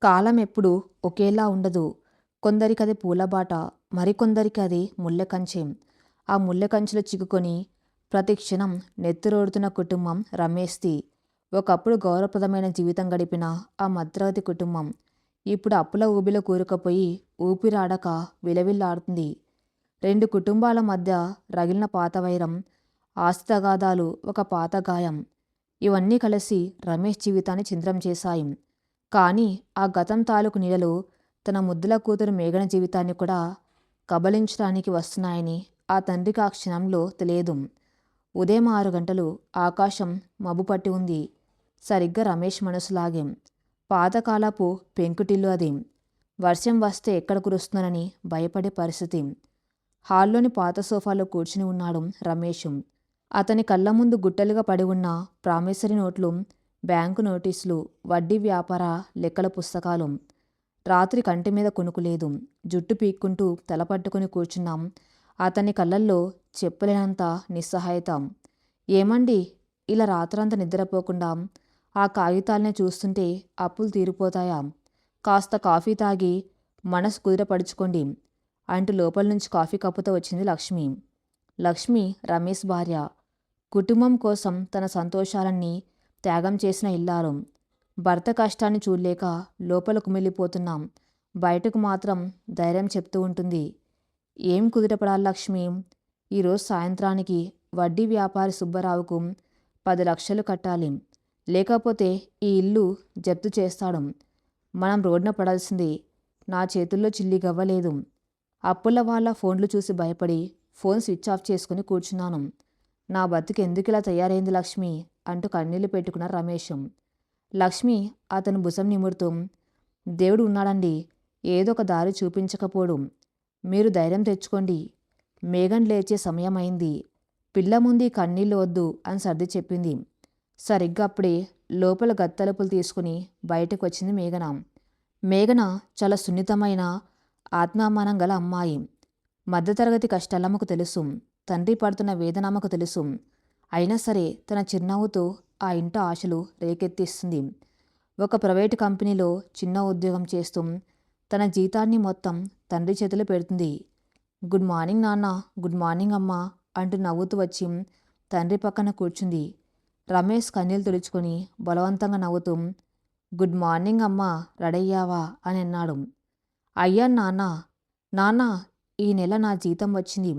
కాలం ఎప్పుడూ ఒకేలా ఉండదు. కొందరికది పూలబాట, మరికొందరికి అది ముళ్ళకంచె. ఆ ముళ్ళకంచెలో చిక్కుకొని ప్రతి క్షణం నెత్తురోడుతున్న కుటుంబం రమేష్‌ది. ఒకప్పుడు గౌరవప్రదమైన జీవితం గడిపిన ఆ మధ్యతరగతి కుటుంబం ఇప్పుడు అప్పుల ఊబిలో కూరుకుపోయి ఊపిరాడక విలవిల్లాడుతుంది. రెండు కుటుంబాల మధ్య రగిలిన పాత వైరం, ఆస్తి తగాదాలు, ఒక పాత గాయం. ఇవన్నీ కలిసి రమేష్ జీవితాన్ని ఛిద్రం చేశాయి. కానీ ఆ గతం తాలూకు నీడలు తన ముద్దుల కూతురు మేఘన జీవితాన్ని కూడా కబళించడానికి వస్తున్నాయని ఆ తండ్రికి ఆ క్షణంలో తెలియదు. ఉదయం 6 గంటలు. ఆకాశం మబ్బుపట్టి ఉంది. సరిగ్గా రమేష్ మనసులాగే. పాతకాలపు పెంకుటిల్లు అది. వర్షం వస్తే ఎక్కడ కురుస్తుందోనని భయపడే పరిస్థితి. హాల్లోని పాత సోఫాలో కూర్చుని ఉన్నాడు రమేష్. అతని కళ్ళ ముందు గుట్టలుగా పడి ఉన్న ప్రామిసరీ నోట్లు, బ్యాంకు నోటీసులు, వడ్డీ వ్యాపార లెక్కల పుస్తకాలు. రాత్రి కంటి మీద కునుకు లేదు. జుట్టు పీక్కుంటూ తలపట్టుకుని కూర్చున్నాం. అతని కళ్ళల్లో చెప్పలేనంత నిస్సహాయత. ఏమండి, ఇలా రాత్రంతా నిద్రపోకుండా ఆ కాగితాలనే చూస్తుంటే అప్పులు తీరిపోతాయా? కాస్త కాఫీ తాగి మనసు కుదుటపరుచుకోండి అంటూ లోపల నుంచి కాఫీ కప్పుతో వచ్చింది లక్ష్మి. లక్ష్మి రమేష్ భార్య. కుటుంబం కోసం తన సంతోషాలన్నీ త్యాగం చేసిన ఇల్లాలు. భర్త కష్టాన్ని చూడలేక లోపల కుమిలిపోతున్నాం. బయటకు మాత్రం ధైర్యం చెప్తూ ఉంటుంది. ఏం కుదుటపడాలి లక్ష్మి? ఈరోజు సాయంత్రానికి వడ్డీ వ్యాపారి సుబ్బారావుకు 10 లక్షలు కట్టాలి. లేకపోతే ఈ ఇల్లు జప్తు చేస్తాడు. మనం రోడ్డున పడాల్సింది. నా చేతుల్లో చిల్లి గవ్వలేదు. అప్పుల వాళ్ళ ఫోన్లు చూసి భయపడి ఫోన్ స్విచ్ ఆఫ్ చేసుకుని కూర్చున్నాను. నా బతుకు ఎందుకిలా తయారైంది లక్ష్మి అంటూ కన్నీళ్లు పెట్టుకున్నారు రమేష్. లక్ష్మి అతను భుజం నిమురుతూ, దేవుడు ఉన్నాడండి, ఏదో ఒక దారి చూపించకపోడు. మీరు ధైర్యం తెచ్చుకోండి. మేఘన్ లేచే సమయం అయింది. పిల్ల ముందు కన్నీళ్ళు వద్దు అని సర్ది చెప్పింది. సరిగ్గా అప్పుడే లోపల గత్తలుపులు తీసుకుని బయటకు వచ్చింది మేఘన. మేఘన చాలా సున్నితమైన ఆత్మామానం గల అమ్మాయి. మధ్యతరగతి కష్టాలమ్మకు తెలుసు. తండ్రి పడుతున్న వేదనామకు తెలుసు. అయినా సరే తన చిరునవ్వుతో ఆ ఇంట ఆశలు రేకెత్తిస్తుంది. ఒక ప్రైవేటు కంపెనీలో చిన్న ఉద్యోగం చేస్తూ తన జీతాన్ని మొత్తం తండ్రి చేతిలో పెడుతుంది. గుడ్ మార్నింగ్ నాన్న, గుడ్ మార్నింగ్ అమ్మా అంటూ నవ్వుతూ వచ్చి తండ్రి పక్కన కూర్చుంది. రమేష్ కన్నీళ్ళు తుడుచుకొని బలవంతంగా నవ్వుతూ, గుడ్ మార్నింగ్ అమ్మా, రెడయ్యావా అని అన్నాడు. అయ్యాను నాన్న. నాన్న, ఈ నెల నా జీతం వచ్చింది.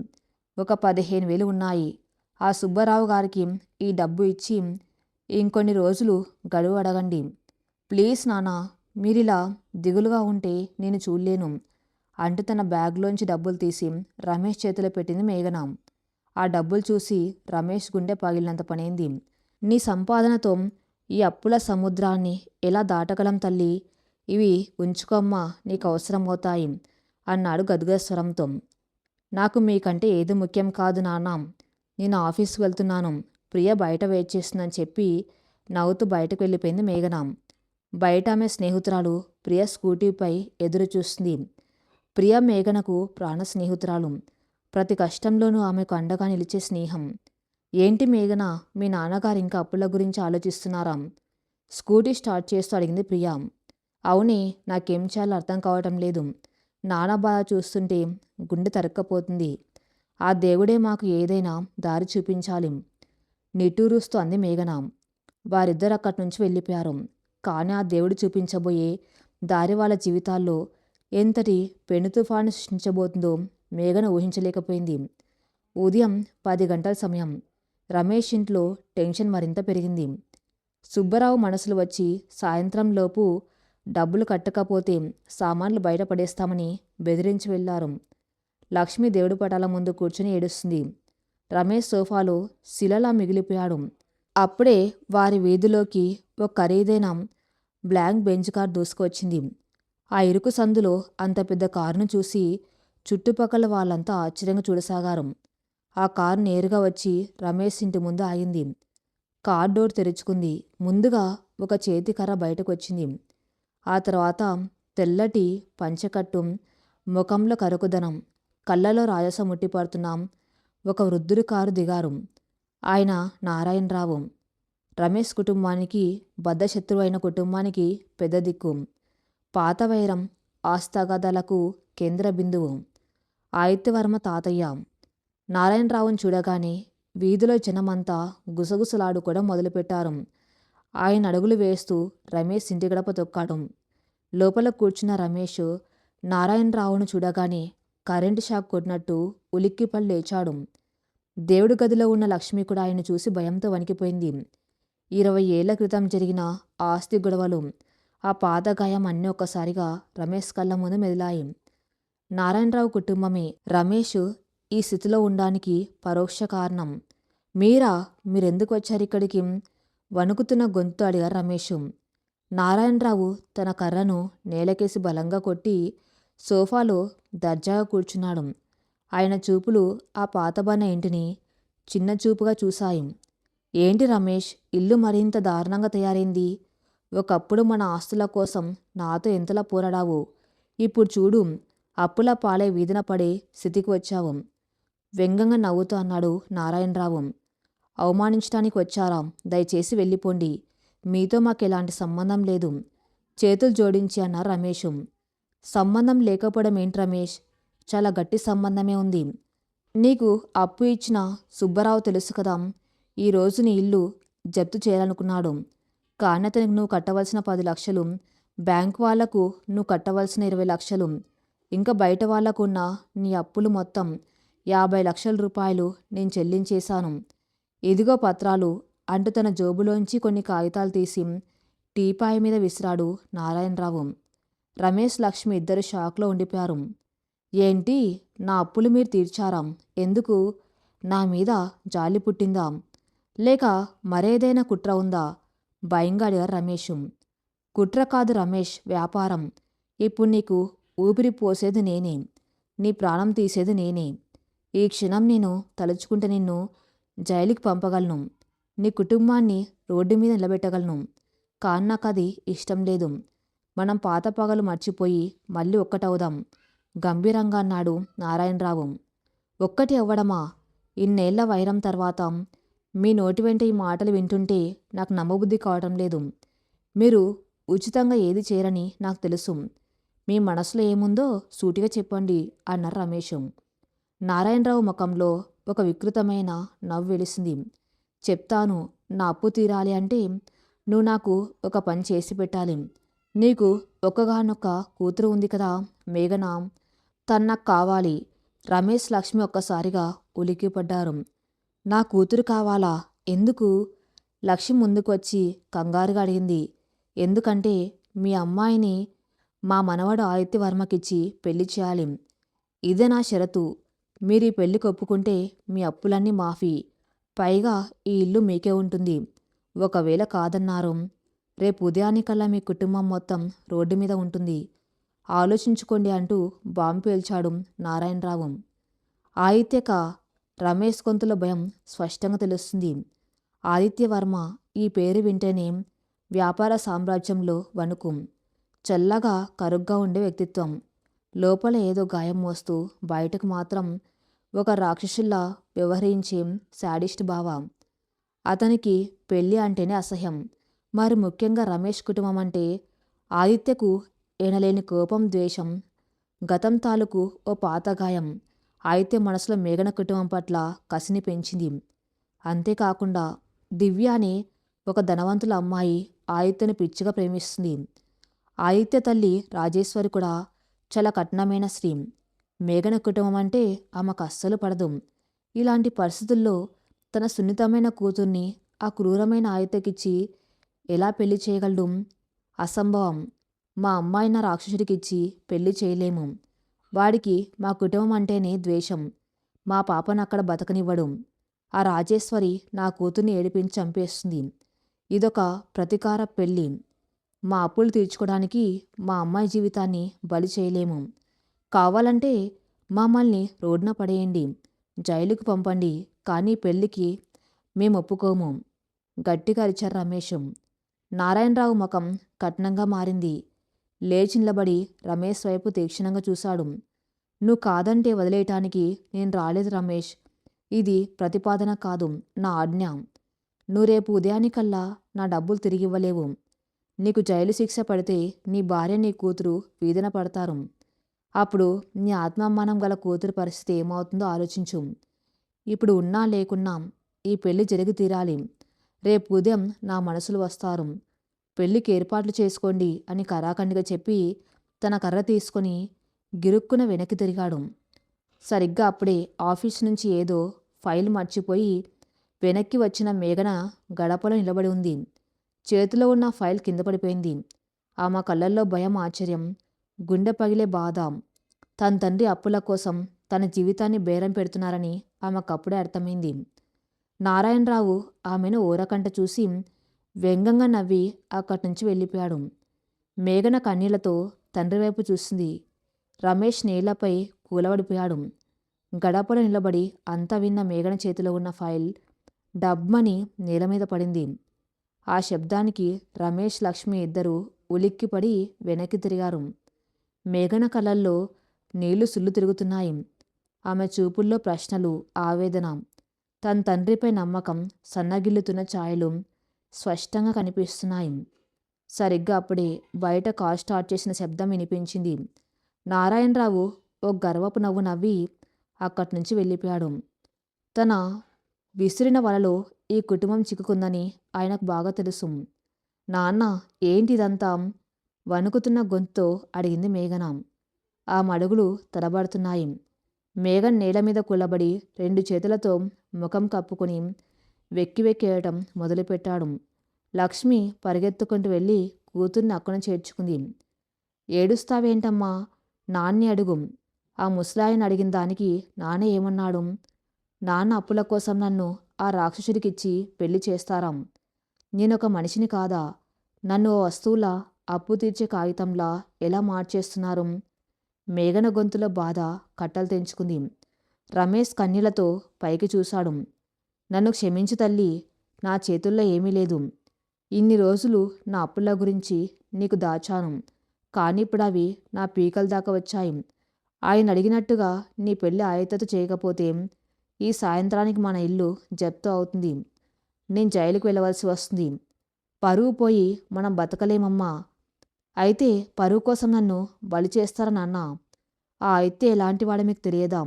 ఒక 15,000 ఉన్నాయి. ఆ సుబ్బారావు గారికి ఈ డబ్బు ఇచ్చి ఇంకొన్ని రోజులు గడువు అడగండి. ప్లీజ్ నాన్న, మీరిలా దిగులుగా ఉంటే నేను చూడలేను అంటూ తన బ్యాగ్లోంచి డబ్బులు తీసి రమేష్ చేతిలో పెట్టింది మేఘన. ఆ డబ్బులు చూసి రమేష్ గుండె పగిలినంత పనైంది. నీ సంపాదనతో ఈ అప్పుల సముద్రాన్ని ఎలా దాటగలం తల్లి? ఇవి ఉంచుకోమ్మా, నీకు అవసరమవుతాయి అన్నాడు గద్గద స్వరంతో. నాకు మీకంటే ఏది ముఖ్యం కాదు నాన్న. నేను ఆఫీస్కి వెళ్తున్నాను. ప్రియ బయట వెయిట్ చేస్తుందని చెప్పి నవ్వుతూ బయటకు వెళ్ళిపోయింది మేఘన. బయట ఆమె స్నేహితురాలు ప్రియ స్కూటీపై ఎదురు చూస్తుంది. ప్రియ మేఘనకు ప్రాణ స్నేహితురాలు. ప్రతి కష్టంలోనూ ఆమెకు అండగా నిలిచే స్నేహం. ఏంటి మేఘన, మీ నాన్నగారు ఇంకా అప్పుల గురించి ఆలోచిస్తున్నారా? స్కూటీ స్టార్ట్ చేస్తూ అడిగింది ప్రియ. అవునే, నాకేం చేయాలో అర్థం కావటం లేదు. నాన్న బాధ చూస్తుంటే గుండె తరక్కపోతుంది. ఆ దేవుడే మాకు ఏదైనా దారి చూపించాలి నిట్టూరుస్తూ అంది మేఘన. వారిద్దరు అక్కడి నుంచి వెళ్ళిపోయారు. కానీ ఆ దేవుడు చూపించబోయే దారి వాళ్ళ జీవితాల్లో ఎంతటి పెను తుఫాను సృష్టించబోతుందో మేఘన ఊహించలేకపోయింది. ఉదయం 10 గంటల సమయం. రమేష్ ఇంట్లో టెన్షన్ మరింత పెరిగింది. సుబ్బారావు మనసులు వచ్చి సాయంత్రంలోపు డబ్బులు కట్టకపోతే సామాన్లు బయటపడేస్తామని బెదిరించి వెళ్లారు. లక్ష్మి దేవుడి పటాల ముందు కూర్చుని ఏడుస్తుంది. రమేష్ సోఫాలో శిలలా మిగిలిపోయాడు. అప్పుడే వారి వీధిలోకి ఒక ఖరీదైన బ్లాక్ బెంజ్ కార్ దూసుకొచ్చింది. ఆ ఇరుకు సందులో అంత పెద్ద కారును చూసి చుట్టుపక్కల వాళ్ళంతా ఆశ్చర్యంగా చూడసాగారు. ఆ కారు నేరుగా వచ్చి రమేష్ ఇంటి ముందు ఆగింది. కార్ డోర్ తెరుచుకుంది. ముందుగా ఒక చేతికర్ర బయటకు వచ్చింది. ఆ తర్వాత తెల్లటి పంచెకట్టు, ముఖంలో కరుకుదనం, కళ్ళలో రాజసం ఉట్టిపడుతున్నాం ఒక వృద్ధుడు కారు దిగారు. ఆయన నారాయణరావు. రమేష్ కుటుంబానికి, బద్ధశత్రువు అయిన కుటుంబానికి పెద్ద దిక్కు. పాత వైరం ఆస్తగాదాలకు కేంద్ర బిందువు. ఆదిత్యవర్మ తాతయ్య. నారాయణరావును చూడగానే వీధిలో జనమంతా గుసగుసలాడుకోవడం మొదలుపెట్టారు. ఆయన అడుగులు వేస్తూ రమేష్ ఇంటి గడప తొక్కాడు. లోపల కూర్చున్న రమేష్ నారాయణరావును చూడగానే కరెంటు షాక్ కొట్టినట్టు ఉలిక్కిపడి లేచాడు. దేవుడి గదిలో ఉన్న లక్ష్మి కూడా ఆయన చూసి భయంతో వణికిపోయింది. 20 ఏళ్ల క్రితం జరిగిన ఆస్తి గొడవలు, ఆ పాత గాయం అన్నీ ఒక్కసారిగా రమేష్ కళ్ళ ముందు మెదిలాయి. నారాయణరావు కుటుంబమే రమేష్ ఈ స్థితిలో ఉండడానికి పరోక్ష కారణం. మీరెందుకు వచ్చారు ఇక్కడికి? వణుకుతున్న గొంతు అడిగారు రమేష్. నారాయణరావు తన కర్రను నేలకేసి బలంగా కొట్టి సోఫాలో దర్జాగా కూర్చున్నాడు. ఆయన చూపులు ఆ పాతబడిన ఇంటిని చిన్న చూపుగా చూశాయి. ఏంటి రమేష్, ఇల్లు మరింత దారుణంగా తయారైంది? ఒకప్పుడు మన ఆస్తుల కోసం నాతో ఎంతలా పోరాడావు, ఇప్పుడు చూడు అప్పుల పాలై వీధిన పడే స్థితికి వచ్చావు. వ్యంగ్యంగా నవ్వుతూ అన్నాడు నారాయణరావు. అవమానించడానికి వచ్చారా? దయచేసి వెళ్ళిపోండి. మీతో మాకెలాంటి సంబంధం లేదు. చేతులు జోడించి అన్నారు రమేష్. సంబంధం లేకపోవడం ఏంటి రమేష్? చాలా గట్టి సంబంధమే ఉంది. నీకు అప్పు ఇచ్చిన సుబ్బారావు తెలుసు కదా, ఈరోజు నీ ఇల్లు జప్తు చేయాలనుకున్నాడు. కానీ అతనికి నువ్వు కట్టవలసిన 10 లక్షలు, బ్యాంకు వాళ్లకు నువ్వు కట్టవలసిన 20 లక్షలు, ఇంకా బయట వాళ్లకున్న నీ అప్పులు మొత్తం 50 లక్షల రూపాయలు నేను చెల్లించేశాను. ఇదిగో పత్రాలు అంటూ తన జోబులోంచి కొన్ని కాగితాలు తీసి టీపాయ్ మీద విసిరాడు నారాయణరావు. రమేష్, లక్ష్మి ఇద్దరు షాక్లో ఉండిపోయారు. ఏంటి, నా అప్పులు మీరు తీర్చారా? ఎందుకు? నా మీద జాలి పుట్టిందా, లేక మరేదైనా కుట్ర ఉందా? భయంగా అడిగారు రమేష్. కుట్ర కాదు రమేష్, వ్యాపారం. ఇప్పుడు నీకు ఊపిరి పోసేది నేనే, నీ ప్రాణం తీసేది నేనే. ఈ క్షణం నేను తలుచుకుంటే నిన్ను జైలుకి పంపగలను, నీ కుటుంబాన్ని రోడ్డు మీద నిలబెట్టగలను. కానీ నాకు అది ఇష్టం లేదు. మనం పాత పగలు మర్చిపోయి మళ్ళీ ఒక్కటవుదాం, గంభీరంగా అన్నాడు నారాయణరావు. ఒక్కటి అవ్వడమా? ఇన్నేళ్ల వైరం తర్వాత మీ నోటి వెంట ఈ మాటలు వింటుంటే నాకు నమ్మబుద్ధి కావటం లేదు. మీరు ఉచితంగా ఏది చేయరని నాకు తెలుసు. మీ మనసులో ఏముందో సూటిగా చెప్పండి అన్నారు రమేష్. నారాయణరావు ముఖంలో ఒక వికృతమైన నవ్వు వెలిసింది. చెప్తాను. నా అప్పు తీరాలి అంటే నువ్వు నాకు ఒక పని చేసి పెట్టాలి. నీకు ఒక్కగానొక్క కూతురు ఉంది కదా, మేఘన, తను నాకు కావాలి. రమేష్, లక్ష్మి ఒక్కసారిగా ఉలిక్కిపడ్డారు. నా కూతురు కావాలా? ఎందుకు? లక్ష్మి ముందుకు వచ్చి కంగారుగా అడిగింది. ఎందుకంటే మీ అమ్మాయిని మా మనవడు ఆదిత్యవర్మకిచ్చి పెళ్లి చేయాలి. ఇదే నా షరతు. మీరు ఈ పెళ్లికి ఒప్పుకుంటే మీ అప్పులన్నీ మాఫీ, పైగా ఈ ఇల్లు మీకే ఉంటుంది. ఒకవేళ కాదన్నారు, రేపు ఉదయానికల్లా మీ కుటుంబం మొత్తం రోడ్డు మీద ఉంటుంది. ఆలోచించుకోండి అంటూ బాంబు పేల్చాడు నారాయణరావు. ఆదిత్యక రమేష్ గొంతులో భయం స్పష్టంగా తెలుస్తుంది. ఆదిత్యవర్మ ఈ పేరు వింటేనే వ్యాపార సామ్రాజ్యంలో వణుకు. చల్లగా కరుగ్గా ఉండే వ్యక్తిత్వం, లోపల ఏదో గాయం మోస్తూ బయటకు మాత్రం ఒక రాక్షసుల్లా వ్యవహరించే శాడిస్ట్ భావ. అతనికి పెళ్ళి అంటేనే అసహ్యం. మరి ముఖ్యంగా రమేష్ కుటుంబం అంటే ఆదిత్యకు ఎనలేని కోపం, ద్వేషం. గతం తాలూకు ఓ పాత గాయం ఆదిత్య మనసులో మేఘన కుటుంబం పట్ల కసిని పెంచింది. అంతేకాకుండా దివ్య అనే ఒక ధనవంతుల అమ్మాయి ఆదిత్యను పిచ్చిగా ప్రేమిస్తుంది. ఆదిత్య తల్లి రాజేశ్వరి కూడా చాలా కఠినమైన స్త్రీ. మేఘన కుటుంబం అంటే ఆమెకు అస్సలు పడదు. ఇలాంటి పరిస్థితుల్లో తన సున్నితమైన కూతుర్ని ఆ క్రూరమైన ఆదిత్యకిచ్చి ఎలా పెళ్లి చేయగలడు? అసంభవం. మా అమ్మాయిన రాక్షసుడికిచ్చి పెళ్లి చేయలేము. వాడికి మా కుటుంబం అంటేనే ద్వేషం. మా పాపను అక్కడ బతకనివ్వడు. ఆ రాజేశ్వరి నా కూతుర్ని ఏడిపించి చంపేస్తుంది. ఇదొక ప్రతీకార పెళ్ళి. మా అప్పులు తీర్చుకోవడానికి మా అమ్మాయి జీవితాన్ని బలి చేయలేము. కావాలంటే మమ్మల్ని రోడ్డున పడేయండి, జైలుకు పంపండి, కానీ పెళ్లికి మేము ఒప్పుకోము, గట్టిగా అరిచారు రమేష్. నారాయణరావు ముఖం కఠినంగా మారింది. లేచి నిలబడి రమేష్ వైపు తీక్షణంగా చూశాడు. నువ్వు కాదంటే వదిలేయటానికి నేను రాలేదు రమేష్. ఇది ప్రతిపాదన కాదు, నా ఆజ్ఞ. నువ్వు రేపు ఉదయానికల్లా నా డబ్బులు తిరిగివ్వలేవు. నీకు జైలు శిక్ష పడితే నీ భార్య నీ కూతురు వీధిన పడతారు. అప్పుడు నీ ఆత్మాభిమానం గల కూతురు పరిస్థితి ఏమవుతుందో ఆలోచించు. ఇప్పుడు ఉన్నా లేకున్నా ఈ పెళ్లి జరిగి తీరాలి. రేపు ఉదయం నా మనసులు వస్తారు. పెళ్లికి ఏర్పాట్లు చేసుకోండి అని కరాఖండిగా చెప్పి తన కర్ర తీసుకొని గిరుక్కున వెనక్కి తిరిగాడు. సరిగ్గా అప్పుడే ఆఫీస్ నుంచి ఏదో ఫైల్ మర్చిపోయి వెనక్కి వచ్చిన మేఘన గడపలో నిలబడి ఉంది. చేతిలో ఉన్న ఫైల్ కింద పడిపోయింది. ఆమె కళ్ళల్లో భయం, ఆశ్చర్యం, గుండె పగిలే బాధ. తన తండ్రి అప్పుల కోసం తన జీవితాన్ని బేరం పెడుతున్నారని ఆమెకప్పుడే అర్థమైంది. నారాయణరావు ఆమెను ఓరకంట చూసి వ్యంగ్యంగా నవ్వి అక్కడి నుంచి వెళ్ళిపోయాడు. మేఘన కన్నీళ్లతో తండ్రి వైపు చూసింది. రమేష్ నేలపై కూలబడిపోయాడు. గడపలో నిలబడి అంతా విన్న మేఘన చేతిలో ఉన్న ఫైల్ డబ్మని నేల మీద పడింది. ఆ శబ్దానికి రమేష్, లక్ష్మి ఇద్దరూ ఉలిక్కిపడి వెనక్కి తిరిగారు. మేఘన కళ్ళల్లో నీళ్లు సుళ్ళు తిరుగుతున్నాయి. ఆమె చూపుల్లో ప్రశ్నలు, ఆవేదన. తన తండ్రిపై నమ్మకం సన్నగిల్లుతున్న ఛాయలు స్పష్టంగా కనిపిస్తున్నాయి. సరిగ్గా అప్పుడే బయట కార్ స్టార్ట్ చేసిన శబ్దం వినిపించింది. నారాయణరావు ఓ గర్వపు నవ్వు నవ్వి అక్కడి నుంచి వెళ్ళిపోయాడు. తన విసిరిన వలలో ఈ కుటుంబం చిక్కుకుందని ఆయనకు బాగా తెలుసు. నాన్న, ఏంటిదంతా? వణుకుతున్న గొంతుతో అడిగింది మేఘన. ఆ మడుగులు తడబడుతున్నాయి. మేఘన్ నేల మీద కూలబడి 2 చేతులతో ముఖం కప్పుకొని వెక్కి వెక్కి ఏడటం మొదలుపెట్టాడు. లక్ష్మి పరిగెత్తుకుంటూ వెళ్ళి కూతుర్ని అక్కన చేర్చుకుంది. ఏడుస్తావేంటమ్మా? నాన్ని అడుగు. ఆ ముసలాయన అడిగిన దానికి నాన్న ఏమన్నాడు? నాన్న అప్పుల కోసం నన్ను ఆ రాక్షసుడికిచ్చి పెళ్లి చేస్తారా? నేనొక మనిషిని కాదా? నన్ను ఓ వస్తువులా, అప్పు తీర్చే కాగితంలా ఎలా మార్చేస్తున్నారు? మేఘన గొంతులో బాధ కట్టలు తెంచుకుంది. రమేష్ కన్నీళ్లతో పైకి చూశాడు. నన్ను క్షమించు తల్లి, నా చేతుల్లో ఏమీ లేదు. ఇన్ని రోజులు నా అప్పుల గురించి నీకు దాచాను. కానీ ఇప్పుడు అవి నా పీకల దాకా వచ్చాయి. ఆయన అడిగినట్టుగా నీ పెళ్లి ఆయత్తత చేయకపోతే ఈ సాయంత్రానికి మన ఇల్లు జప్తు అవుతుంది. నేను జైలుకు వెళ్ళవలసి వస్తుంది. పరువు పోయి మనం బతకలేమమ్మా. అయితే పరువు కోసం నన్ను బలి చేస్తారా నాన్న? ఆ అయితే ఎలాంటి వాడో మీకు తెలియదా?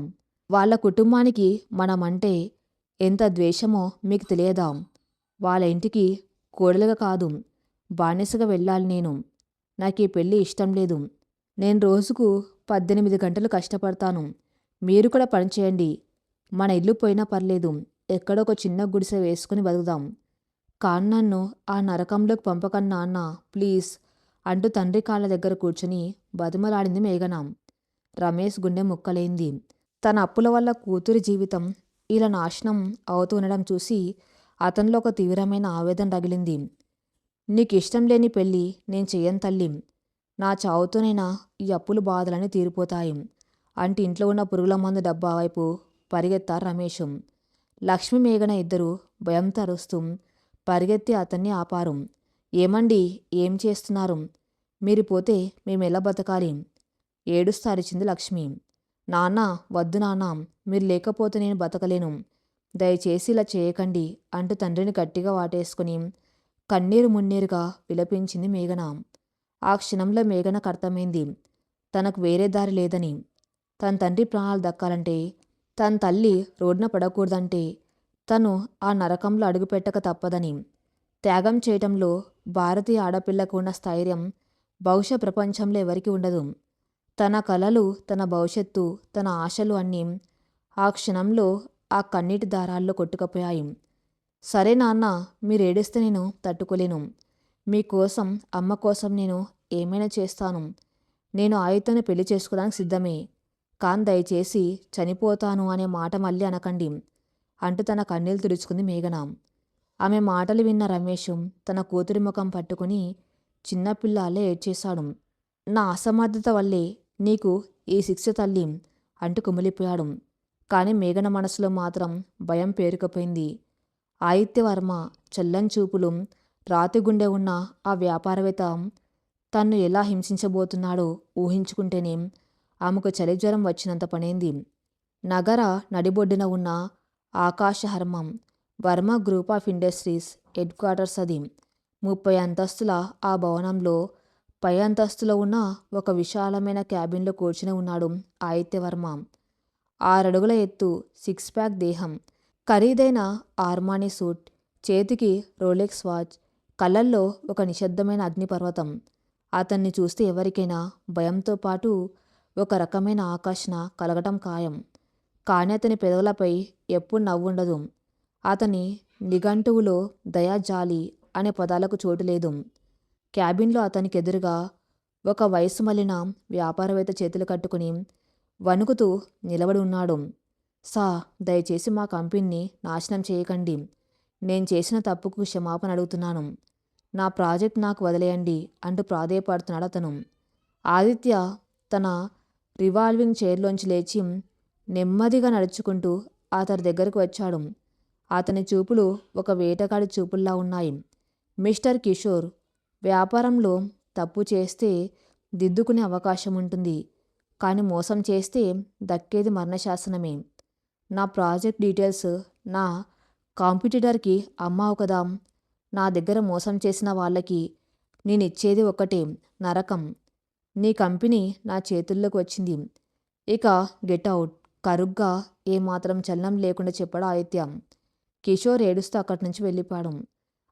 వాళ్ళ కుటుంబానికి మనమంటే ఎంత ద్వేషమో మీకు తెలియదా? వాళ్ళ ఇంటికి కోడలుగా కాదు, బానిసగా వెళ్ళాలి నేను. నాకు ఈ పెళ్ళి ఇష్టం లేదు. నేను రోజుకు 18 గంటలు కష్టపడతాను. మీరు కూడా పనిచేయండి. మన ఇల్లు పోయినా పర్లేదు, ఎక్కడో ఒక చిన్న గుడిసె వేసుకుని బతుకుదాం. కాని నన్ను ఆ నరకంలోకి పంపకన్నా నాన్న, ప్లీజ్ అంటూ తండ్రి కాళ్ళ దగ్గర కూర్చుని బతిమలాడింది మేఘన. రమేష్ గుండె ముక్కలైంది. తన అప్పుల వల్ల కూతురి జీవితం ఇలా నాశనం అవుతూ ఉండడం చూసి అతనిలో ఒక తీవ్రమైన ఆవేదన రగిలింది. నీకు ఇష్టం లేని పెళ్ళి నేను చెయ్యను తల్లి. నా చావుతోనైనా ఈ అప్పుల బాధలన్నీ తీరిపోతాయి అంటే ఇంట్లో ఉన్న పురుగుల మందు డబ్బా వైపు పరిగెత్తారు రమేష్. లక్ష్మి, మేఘన ఇద్దరూ భయంతో అరుస్తూ పరిగెత్తి అతన్ని ఆపారు. ఏమండి, ఏం చేస్తున్నారు? మీరు పోతే మేమెలా బతకాలి? ఏడుస్తూ అరిచింది లక్ష్మి. నాన్న, వద్దు నాన్న, మీరు లేకపోతే నేను బతకలేను. దయచేసి ఇలా చేయకండి అంటూ తండ్రిని గట్టిగా వాటేసుకుని కన్నీరు మున్నీరుగా విలపించింది మేఘన. ఆ క్షణంలో మేఘనకు అర్థమైంది తనకు వేరే దారి లేదని. తన తండ్రి ప్రాణాలు దక్కాలంటే, తన తల్లి రోడ్డున పడకూడదంటే తను ఆ నరకంలో అడుగుపెట్టక తప్పదని. త్యాగం చేయటంలో భారతీయ ఆడపిల్లకు ఉన్న స్థైర్యం బహుశా ప్రపంచంలో ఎవరికీ ఉండదు. తన కలలు, తన భవిష్యత్తు, తన ఆశలు అన్నీ ఆ క్షణంలో ఆ కన్నీటి దారాల్లో కొట్టుకుపోయాయి. సరే నాన్న, మీరు ఏడిస్తే నేను తట్టుకోలేను. మీకోసం, అమ్మ కోసం నేను ఏమైనా చేస్తాను. నేను ఆయుధను పెళ్లి చేసుకోవడానికి సిద్ధమే. కాని దయచేసి చనిపోతాను అనే మాట మళ్ళీ అనకండి అంటూ తన కన్నీళ్లు తుడుచుకుంది మేఘన. ఆమె మాటలు విన్న రమేష్ తన కూతురి ముఖం పట్టుకుని చిన్నపిల్లాలే ఏడ్చేశాడు. నా అసమర్థత వల్లే నీకు ఈ శిక్ష తల్లి అంటూ కుమిలిపోయాడు. కానీ మేఘన మనసులో మాత్రం భయం పేరుకుపోయింది. ఆదిత్యవర్మ చల్లని చూపులు, రాతి గుండె ఉన్న ఆ వ్యాపారవేత్త తన్ను ఎలా హింసించబోతున్నాడో ఊహించుకుంటేనే ఆమెకు చలిజ్వరం వచ్చినంత పనైంది. నగర నడిబొడ్డున ఉన్న ఆకాశహర్మం Varma group of industries head quarters అది. 30 అంతస్తుల ఆ భవనంలో పై అంతస్తులో ఉన్న ఒక విశాలమైన క్యాబిన్లో కూర్చుని ఉన్నాడు ఆదిత్యవర్మ. 6 అడుగుల ఎత్తు, సిక్స్ ప్యాక్ దేహం, ఖరీదైన ఆర్మానీ సూట్, చేతికి రోలెక్స్ వాచ్, కళ్ళల్లో ఒక నిశ్శబ్దమైన అగ్నిపర్వతం. అతన్ని చూస్తే ఎవరికైనా భయంతో పాటు ఒక రకమైన ఆకర్షణ కలగటం ఖాయం. కానీ అతని పెదవులపై ఎప్పుడు నవ్వుండదు. అతని నిఘంటువులో దయ, జాలి అనే పదాలకు చోటు లేదు. క్యాబిన్లో అతనికి ఎదురుగా ఒక వయసు మళ్ళిన వ్యాపారవేత్త చేతులు కట్టుకుని వణుకుతూ నిలబడి ఉన్నాడు. సార్, దయచేసి మా కంపెనీని నాశనం చేయకండి. నేను చేసిన తప్పుకు క్షమాపణ అడుగుతున్నాను. నా ప్రాజెక్ట్ నాకు వదిలేయండి అంటూ ప్రాధేయపడుతున్నాడు అతను. ఆదిత్య తన రివాల్వింగ్ చైర్లోంచి లేచి నెమ్మదిగా నడుచుకుంటూ అతని దగ్గరకు వచ్చాడు. అతని చూపులు ఒక వేటగాడి చూపుల్లా ఉన్నాయి. మిస్టర్ కిషోర్, వ్యాపారంలో తప్పు చేస్తే దిద్దుకునే అవకాశం ఉంటుంది. కానీ మోసం చేస్తే దక్కేది మరణశాసనమే. నా ప్రాజెక్ట్ డీటెయిల్స్ నా కాంపిటీటర్కి అమ్మావు కదా. నా దగ్గర మోసం చేసిన వాళ్ళకి నేనిచ్చేది ఒక్కటే, నరకం. నీ కంపెనీ నా చేతుల్లోకి వచ్చింది. ఇక గెట్ అవుట్, కరుగ్గా ఏమాత్రం చలనం లేకుండా చెప్పాడు ఆదిత్య. కిషోర్ ఏడుస్తూ అక్కడి నుంచి వెళ్ళిపోయాడు.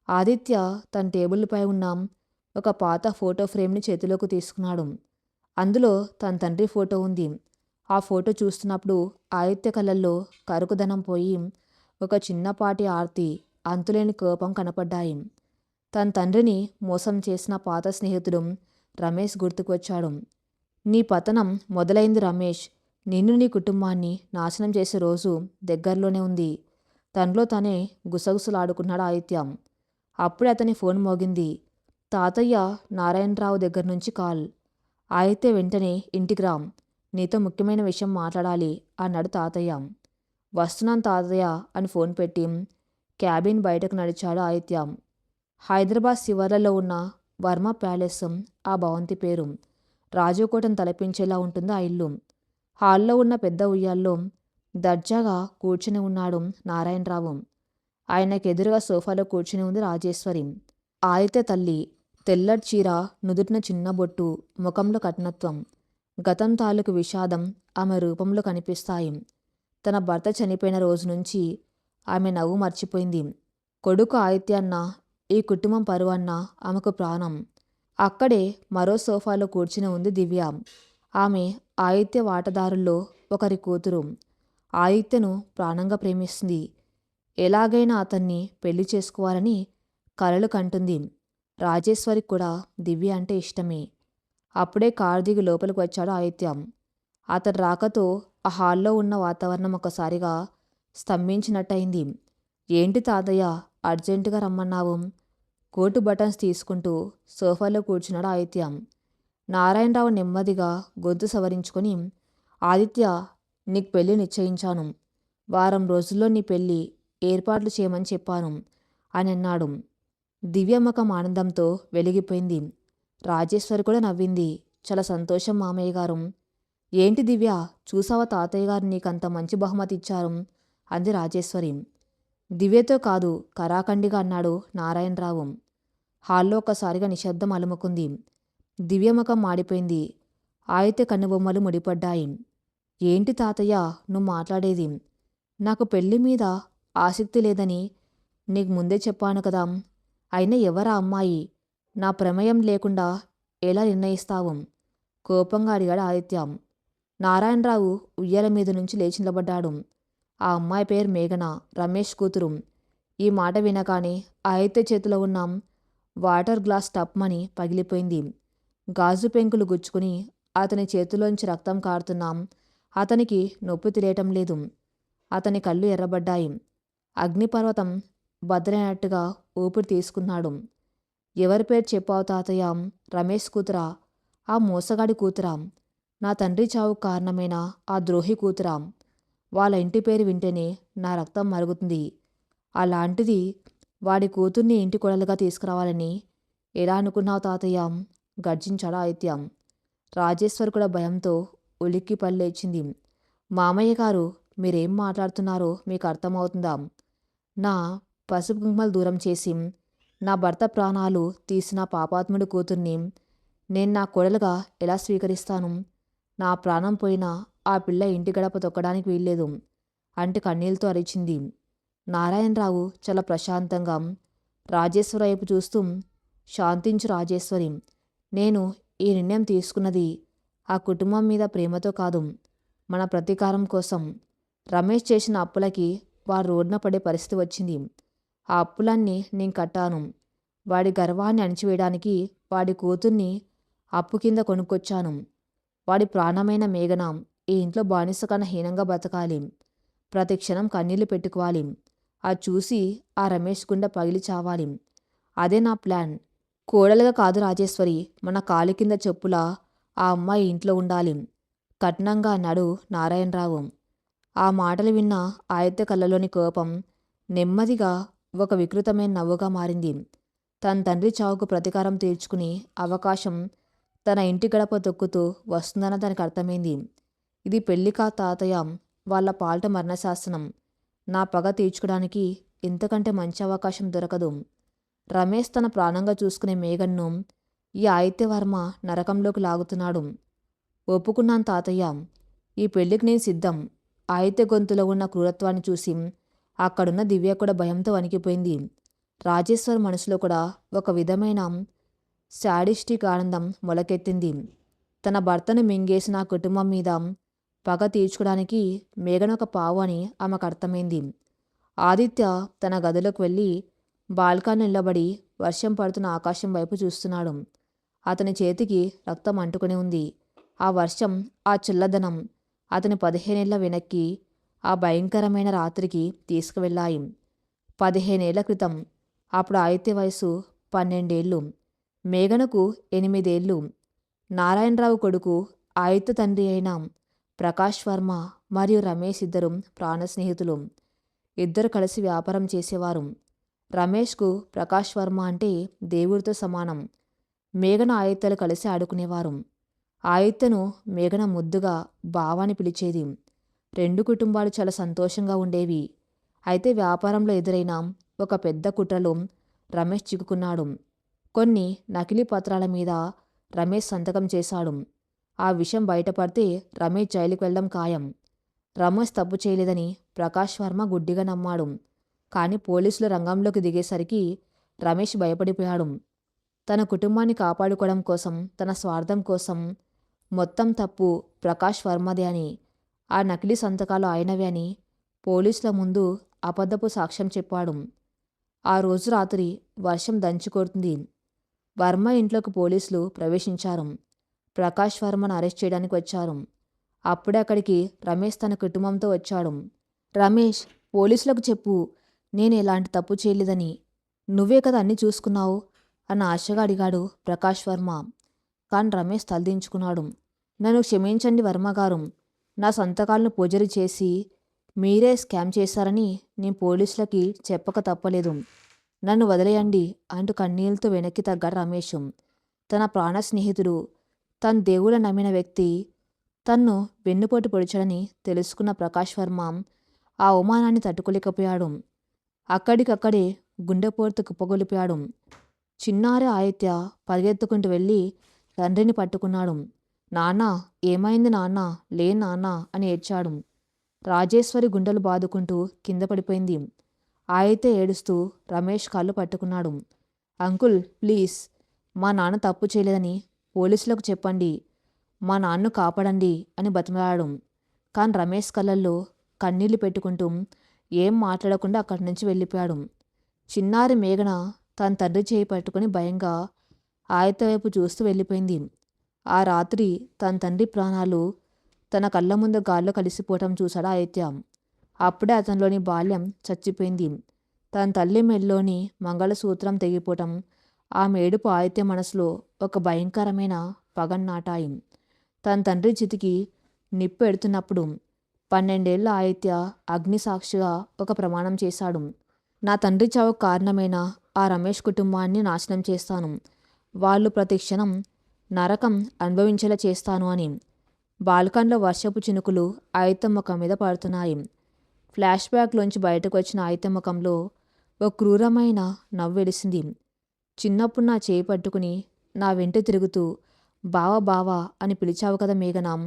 ఆదిత్య తన టేబుల్పై ఉన్న ఒక పాత ఫోటో ఫ్రేమ్ని చేతిలోకి తీసుకున్నాడు. అందులో తన తండ్రి ఫోటో ఉంది. ఆ ఫోటో చూస్తున్నప్పుడు ఆదిత్య కళ్ళల్లో కరుకుదనం పోయి ఒక చిన్నపాటి ఆర్తి, అంతులేని కోపం కనపడ్డాయి. తన తండ్రిని మోసం చేసిన పాత స్నేహితుడు రమేష్ గుర్తుకు వచ్చాడు. నీ పతనం మొదలైంది రమేష్. నిన్ను, నీ కుటుంబాన్ని నాశనం చేసే రోజు దగ్గరలోనే ఉంది. తనలో తనే గుసగుసలాడుకున్నాడు ఆదిత్య. అప్పుడే అతని ఫోన్ మోగింది. తాతయ్య నారాయణరావు దగ్గర నుంచి కాల్. ఆదిత్య వెంటనే ఇంటికి రా, నీతో ముఖ్యమైన విషయం మాట్లాడాలి అన్నాడు తాతయ్య. వస్తున్నాను తాతయ్య అని ఫోన్ పెట్టి క్యాబిన్ బయటకు నడిచాడు ఆదిత్య. హైదరాబాద్ శివార్లలో ఉన్న వర్మ ప్యాలెస్ ఆ భవంతి పేరు. రాజకోటను తలపించేలా ఉంటుంది ఆ ఇల్లు. హాల్లో ఉన్న పెద్ద ఉయ్యాల్లో దర్జాగా కూర్చుని ఉన్నాడు నారాయణరావు. ఆయనకెదురుగా సోఫాలో కూర్చుని ఉంది రాజేశ్వరి, ఆదిత్య తల్లి. తెల్లటి చీర, నుదుటిన చిన్న బొట్టు, ముఖంలో కఠినత్వం, గతం తాలూకు విషాదం ఆమె రూపంలో కనిపిస్తాయి. తన భర్త చనిపోయిన రోజు నుంచి ఆమె నవ్వు మర్చిపోయింది. కొడుకు ఆదిత్య అన్న, ఈ కుటుంబం పరువన్న ఆమెకు ప్రాణం. అక్కడే మరో సోఫాలో కూర్చుని ఉంది దివ్య. ఆమె ఆదిత్య వాటాదారుల్లో ఒకరి కూతురు. ఆదిత్యను ప్రాణంగా ప్రేమిస్తుంది. ఎలాగైనా అతన్ని పెళ్లి చేసుకోవాలని కలలు కంటుంది. రాజేశ్వరికి కూడా దివ్య అంటే ఇష్టమే. అప్పుడే కారు దిగి లోపలికి వచ్చాడు ఆదిత్య. అతడి రాకతో ఆ హాల్లో ఉన్న వాతావరణం ఒకసారిగా స్తంభించినట్టయింది. ఏంటి తాతయ్య, అర్జెంటుగా రమ్మన్నావు? కోటు బటన్స్ తీసుకుంటూ సోఫాలో కూర్చున్నాడు ఆదిత్య. నారాయణరావు నెమ్మదిగా గొంతు సవరించుకొని, ఆదిత్య, నీకు పెళ్లి నిశ్చయించాను. వారం రోజుల్లో నీ పెళ్లి ఏర్పాట్లు చేయమని చెప్పాను అని అన్నాడు. దివ్య ముఖం ఆనందంతో వెలిగిపోయింది. రాజేశ్వరి కూడా నవ్వింది. చాలా సంతోషం మామయ్య గారు. ఏంటి దివ్య, చూసావా తాతయ్య గారు నీకంత మంచి బహుమతి ఇచ్చారు అంది రాజేశ్వరి. దివ్యతో కాదు, కరాఖండిగా అన్నాడు నారాయణరావు. హాల్లో ఒక్కసారిగా నిశ్శబ్దం అలుముకుంది. దివ్య ముఖం మాడిపోయింది. ఆదిత్య కన్నుబొమ్మలు ముడిపడ్డాయి. ఏంటి తాతయ్య నువ్వు మాట్లాడేది? నాకు పెళ్లి మీద ఆసక్తి లేదని నీకు ముందే చెప్పాను కదా. అయినా ఎవరా అమ్మాయి? నా ప్రమేయం లేకుండా ఎలా నిర్ణయిస్తావు? కోపంగా అడిగాడు ఆదిత్య. నారాయణరావు ఉయ్యాల మీద నుంచి లేచి నిలబడ్డాడు. ఆ అమ్మాయి పేరు మేఘన, రమేష్ కూతురు. ఈ మాట వినగానే ఆదిత్య చేతిలో ఉన్న వాటర్ గ్లాస్ టప్మని పగిలిపోయింది. గాజు పెంకులు గుచ్చుకుని అతని చేతిలోంచి రక్తం కారుతున్నాం. అతనికి నొప్పి తెలియటం లేదు. అతని కళ్ళు ఎర్రబడ్డాయి. అగ్నిపర్వతం బద్దలైనట్టుగా ఊపిరి తీసుకున్నాడు. ఎవరి పేరు చెప్పావు తాతయ్య? రమేష్ కూతురా? ఆ మోసగాడి కూతురా? నా తండ్రి చావుకు కారణమైన ఆ ద్రోహి కూతురా? వాళ్ళ ఇంటి పేరు వింటేనే నా రక్తం మరుగుతుంది. అలాంటిది వాడి కూతుర్ని ఇంటి కోడలుగా తీసుకురావాలని ఎలా అనుకున్నావు తాతయ్య? గర్జించాడు ఆదిత్య. రాజేశ్వరి కూడా భయంతో ఉలిక్కి పల్లేచింది. మామయ్య గారు, మీరేం మాట్లాడుతున్నారో మీకు అర్థమవుతుందా? నా పసుపు కుంకుమలు దూరం చేసి నా భర్త ప్రాణాలు తీసిన పాపాత్ముడి కూతుర్ని నేను నా కోడలుగా ఎలా స్వీకరిస్తాను? నా ప్రాణం పోయినా ఆ పిల్ల ఇంటి గడప తొక్కడానికి వీల్లేదు అంటే కన్నీళ్లతో అరిచింది. నారాయణరావు చాలా ప్రశాంతంగా రాజేశ్వరి వైపు చూస్తూ, శాంతించు రాజేశ్వరి, నేను ఈ నిర్ణయం తీసుకున్నది ఆ కుటుంబం మీద ప్రేమతో కాదు, మన ప్రతీకారం కోసం. రమేష్ చేసిన అప్పులకి వారు రోడ్న పడే పరిస్థితి వచ్చింది. ఆ అప్పులన్నీ నేను కట్టాను. వాడి గర్వాన్ని అణిచివేయడానికి వాడి కూతుర్ని అప్పు కింద కొనుక్కొచ్చాను. వాడి ప్రాణమైన మేఘన ఈ ఇంట్లో బానిస కన్నా హీనంగా బతకాలి. ప్రతి క్షణం కన్నీళ్లు పెట్టుకోవాలి. అది చూసి ఆ రమేష్ గుండె పగిలి చావాలి. అదే నా ప్లాన్. కోడలుగా కాదు రాజేశ్వరి, మన కాలి కింద చెప్పులా ఆ అమ్మాయి ఇంట్లో ఉండాలి, కఠినంగా అన్నాడు నారాయణరావు. ఆ మాటలు విన్న ఆయత్త కళ్ళలోని కోపం నెమ్మదిగా ఒక వికృతమైన నవ్వుగా మారింది. తన తండ్రి చావుకు ప్రతీకారం తీర్చుకునే అవకాశం తన ఇంటి గడప తొక్కుతూ వస్తుందన్న దానికి అర్థమైంది. ఇది పెళ్లి కా తాతయ్య, వాళ్ళ పాల్ట మరణశాసనం. నా పగ తీర్చుకోవడానికి ఇంతకంటే మంచి అవకాశం దొరకదు. రమేష్ తన ప్రాణంగా చూసుకునే మేఘన్ను ఈ ఆదిత్యవర్మ నరకంలోకి లాగుతున్నాడు. ఒప్పుకున్నాను తాతయ్య, ఈ పెళ్లికి నేను సిద్ధం. ఆదిత్య గొంతులో ఉన్న క్రూరత్వాన్ని చూసి అక్కడున్న దివ్య కూడా భయంతో వణికిపోయింది. రాజేశ్వర్ మనసులో కూడా ఒక విధమైన శాడిస్టిక్ ఆనందం మొలకెత్తింది. తన భర్తను మింగేసిన ఆ కుటుంబం మీద పగ తీర్చుకోవడానికి మేఘన ఒక పావు అని ఆమెకు అర్థమైంది. ఆదిత్య తన గదిలోకి వెళ్ళి బాల్కనీ నిలబడి వర్షం పడుతున్న ఆకాశం వైపు చూస్తున్నాడు. అతని చేతికి రక్తం అంటుకుని ఉంది. ఆ వర్షం, ఆ చల్లదనం అతని 15 ఏళ్ల వెనక్కి ఆ భయంకరమైన రాత్రికి తీసుకువెళ్ళాయి. 15 ఏళ్ల క్రితం. అప్పుడు ఆదిత్య వయసు 12 ఏళ్ళు, మేఘనకు 8 ఏళ్ళు. నారాయణరావు కొడుకు ఆదిత్య తండ్రి అయిన ప్రకాష్ వర్మ మరియు రమేష్ ఇద్దరు ప్రాణ స్నేహితులు. ఇద్దరు కలిసి వ్యాపారం చేసేవారు. రమేష్కు ప్రకాష్ వర్మ అంటే దేవుడితో సమానం. మేఘన ఆదిత్యలు కలిసి ఆడుకునేవారు. ఆదిత్యను మేఘన ముద్దుగా బావాని పిలిచేది. 2 కుటుంబాలు చాలా సంతోషంగా ఉండేవి. అయితే వ్యాపారంలో ఎదురైన ఒక పెద్ద కుట్రలో రమేష్ చిక్కుకున్నాడు. కొన్ని నకిలీ పత్రాల మీద రమేష్ సంతకం చేశాడు. ఆ విషయం బయటపడితే రమేష్ జైలుకు వెళ్ళడం ఖాయం. రమేష్ తప్పు చేయలేదని ప్రకాష్ వర్మ గుడ్డిగా నమ్మాడు. కానీ పోలీసులు రంగంలోకి దిగేసరికి రమేష్ భయపడిపోయాడు. తన కుటుంబాన్ని కాపాడుకోవడం కోసం, తన స్వార్థం కోసం మొత్తం తప్పు ప్రకాష్ వర్మదే అని, ఆ నకిలీ సంతకాలు ఆయనవే అని పోలీసుల ముందు అబద్ధపు సాక్ష్యం చెప్పాడు. ఆ రోజు రాత్రి వర్షం దంచుకొడుతుంది. వర్మ ఇంట్లోకి పోలీసులు ప్రవేశించారు. ప్రకాష్ వర్మను అరెస్ట్ చేయడానికి వచ్చారు. అప్పుడే అక్కడికి రమేష్ తన కుటుంబంతో వచ్చాడు. రమేష్, పోలీసులకు చెప్పు, నేను ఎలాంటి తప్పు చేయలేదని. నువ్వే కదా అన్నీ చూసుకున్నావు అన్న ఆశగా అడిగాడు ప్రకాష్ వర్మ. కానీ రమేష్ తలదించుకున్నాడు. నన్ను క్షమించండి వర్మగారు, నా సంతకాలను పూజరి చేసి మీరే స్కామ్ చేశారని నేను పోలీసులకి చెప్పక తప్పలేదు. నన్ను వదిలేయండి అంటూ కన్నీళ్లతో వెనక్కి తగ్గాడు రమేష్. తన ప్రాణ స్నేహితుడు, తన దేవుళ్ళ నమ్మిన వ్యక్తి తన్ను వెన్నుపోటు పొడిచాడని తెలుసుకున్న ప్రకాష్ వర్మ ఆ అవమానాన్ని తట్టుకోలేకపోయాడు. అక్కడికక్కడే గుండెపోటుతో కుప్పగొలిపాడు. చిన్నారి ఆదిత్య పరిగెత్తుకుంటూ వెళ్ళి తండ్రిని పట్టుకున్నాడు. నాన్నా, ఏమైంది నాన్న, లే నాన్న అని ఏడ్చాడు. రాజేశ్వరి గుండెలు బాదుకుంటూ కింద పడిపోయింది. ఆదిత్య ఏడుస్తూ రమేష్ కాళ్ళు పట్టుకున్నాడు. అంకుల్ ప్లీజ్, మా నాన్న తప్పు చేయలేదని పోలీసులకు చెప్పండి, మా నాన్ను కాపాడండి అని బతిమలాడాడు. కానీ రమేష్ కళ్ళల్లో కన్నీళ్లు పెట్టుకుంటూ ఏం మాట్లాడకుండా అక్కడి నుంచి వెళ్ళిపోయాడు. చిన్నారి మేఘన తన తండ్రి చేయి పట్టుకుని భయంగా ఆదిత్య వైపు చూస్తూ వెళ్ళిపోయింది. ఆ రాత్రి తన తండ్రి ప్రాణాలు తన కళ్ళ ముందు గాల్లో కలిసిపోవటం చూశాడు ఆదిత్య. అప్పుడే అతనిలోని బాల్యం చచ్చిపోయింది. తన తల్లి మెల్లోని మంగళసూత్రం తెగిపోవటం, ఆమె ఏడుపు ఆదిత్య మనసులో ఒక భయంకరమైన పగను నాటాయి. తన తండ్రి చితికి నిప్పు ఎడుతున్నప్పుడు 12 ఏళ్ల ఆదిత్య అగ్నిసాక్షిగా ఒక ప్రమాణం చేశాడు. నా తండ్రి చావుకు కారణమైన ఆ రమేష్ కుటుంబాన్ని నాశనం చేస్తాను, వాళ్ళు ప్రతి క్షణం నరకం అనుభవించేలా చేస్తాను అని. బాల్కన్లో వర్షపు చినుకులు ఆదిత్య ముఖం మీద పడుతున్నాయి. ఫ్లాష్ బ్యాక్లోంచి బయటకు వచ్చిన ఆదిత్య ముఖంలో ఓ క్రూరమైన నవ్వు వెలిసింది. చిన్నప్పుడు నా చేయి పట్టుకుని నా వెంట తిరుగుతూ బావా బావా అని పిలిచావు కదా మేఘనాం.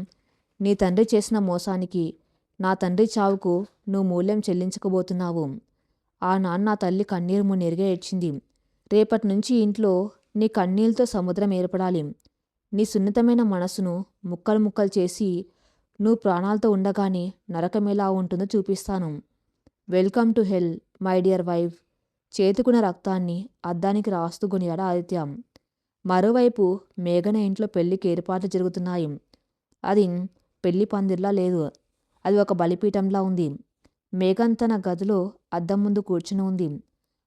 నీ తండ్రి చేసిన మోసానికి, నా తండ్రి చావుకు నువ్వు మూల్యం చెల్లించకపోతున్నావు. ఆ నాన్న తల్లి కన్నీరు మున్నీరుగా ఏడ్చింది. రేపటి నుంచి ఇంట్లో నీ కన్నీళ్లతో సముద్రం ఏర్పడాలి. నీ సున్నితమైన మనసును ముక్కలు ముక్కలు చేసి నువ్వు ప్రాణాలతో ఉండగానే నరకమెలా ఉంటుందో చూపిస్తాను. Welcome to hell my dear wife. చేతుకున్న రక్తాన్ని అద్దానికి రాస్తూ కొనియాడు ఆదిత్య. మరోవైపు మేఘన ఇంట్లో పెళ్లికి ఏర్పాట్లు జరుగుతున్నాయి. అది పెళ్లి పందిర్లా లేదు. అది ఒక బలిపీఠంలా ఉంది. మేఘన్ తన గదిలో అద్దం ముందు కూర్చుని ఉంది.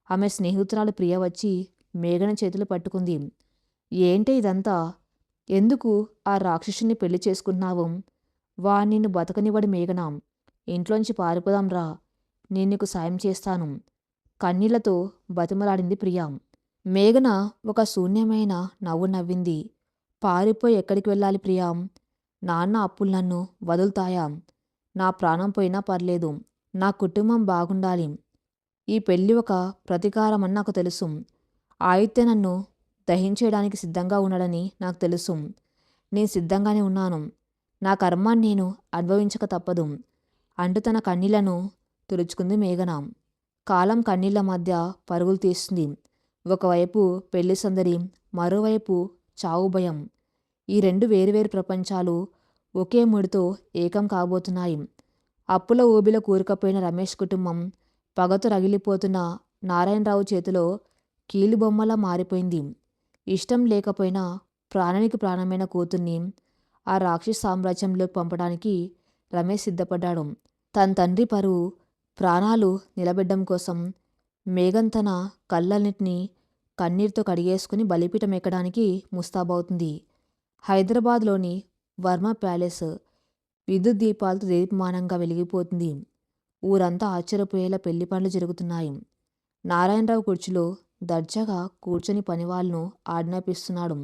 ఆమె స్నేహితురాలు ప్రియ వచ్చి మేఘన చేతులు పట్టుకుంది. ఏంటే ఇదంతా? ఎందుకు ఆ రాక్షసుని పెళ్లి చేసుకుంటున్నావు? నిన్ను బతకనివ్వడు మేఘనా. ఇంట్లోంచి పారిపోదాం రా, నేను నీకు సాయం చేస్తాను కన్నీళ్లతో బతిమలాడింది ప్రియ. మేఘన ఒక శూన్యమైన నవ్వు నవ్వింది. పారిపోయి ఎక్కడికి వెళ్ళాలి ప్రియా? నాన్న అప్పులు నన్ను వదులుతాయా? నా ప్రాణం పోయినా పర్లేదు, నా కుటుంబం బాగుండాలి. ఈ పెళ్ళి ఒక ప్రతీకారమని నాకు తెలుసు. ఆదిత్య నన్ను దహించేయడానికి సిద్ధంగా ఉన్నాడని నాకు తెలుసు. నేను సిద్ధంగానే ఉన్నాను. నా కర్మాన్ని నేను అనుభవించక తప్పదు అంటూ తన కన్నీళ్లను తుడుచుకుంది మేఘన. కాలం కన్నీళ్ల మధ్య పరుగులు తీస్తుంది. ఒకవైపు పెళ్లి సందడి, మరోవైపు చావు భయం. ఈ రెండు వేరువేరు ప్రపంచాలు ఒకే ముడితో ఏకం కాబోతున్నాయి. అప్పుల ఊబిలో కూరుకుపోయిన రమేష్ కుటుంబం పగతో రగిలిపోతున్న నారాయణరావు చేతిలో కీలుబొమ్మలా మారిపోయింది. ఇష్టం లేకపోయినా ప్రాణానికి ప్రాణమైన కూతుర్ని ఆ రాక్షస సామ్రాజ్యంలోకి పంపడానికి రమేష్ సిద్ధపడ్డాడు. తన తండ్రి పరువు, ప్రాణాలు నిలబెట్టడం కోసం మేఘన్ తన కళ్ళన్నింటినీ కన్నీరుతో కడిగేసుకుని బలిపీఠం ఎక్కడానికి ముస్తాబవుతుంది. హైదరాబాద్లోని వర్మ ప్యాలెస్ విద్యుత్ దీపాలతో దేదీప్యమానంగా వెలిగిపోతుంది. ఊరంతా ఆశ్చర్యపోయేలా పెళ్లి పనులు జరుగుతున్నాయి. నారాయణరావు కుర్చీలో దర్జాగా కూర్చొని పనివాళ్ళను ఆజ్ఞాపిస్తున్నాడు.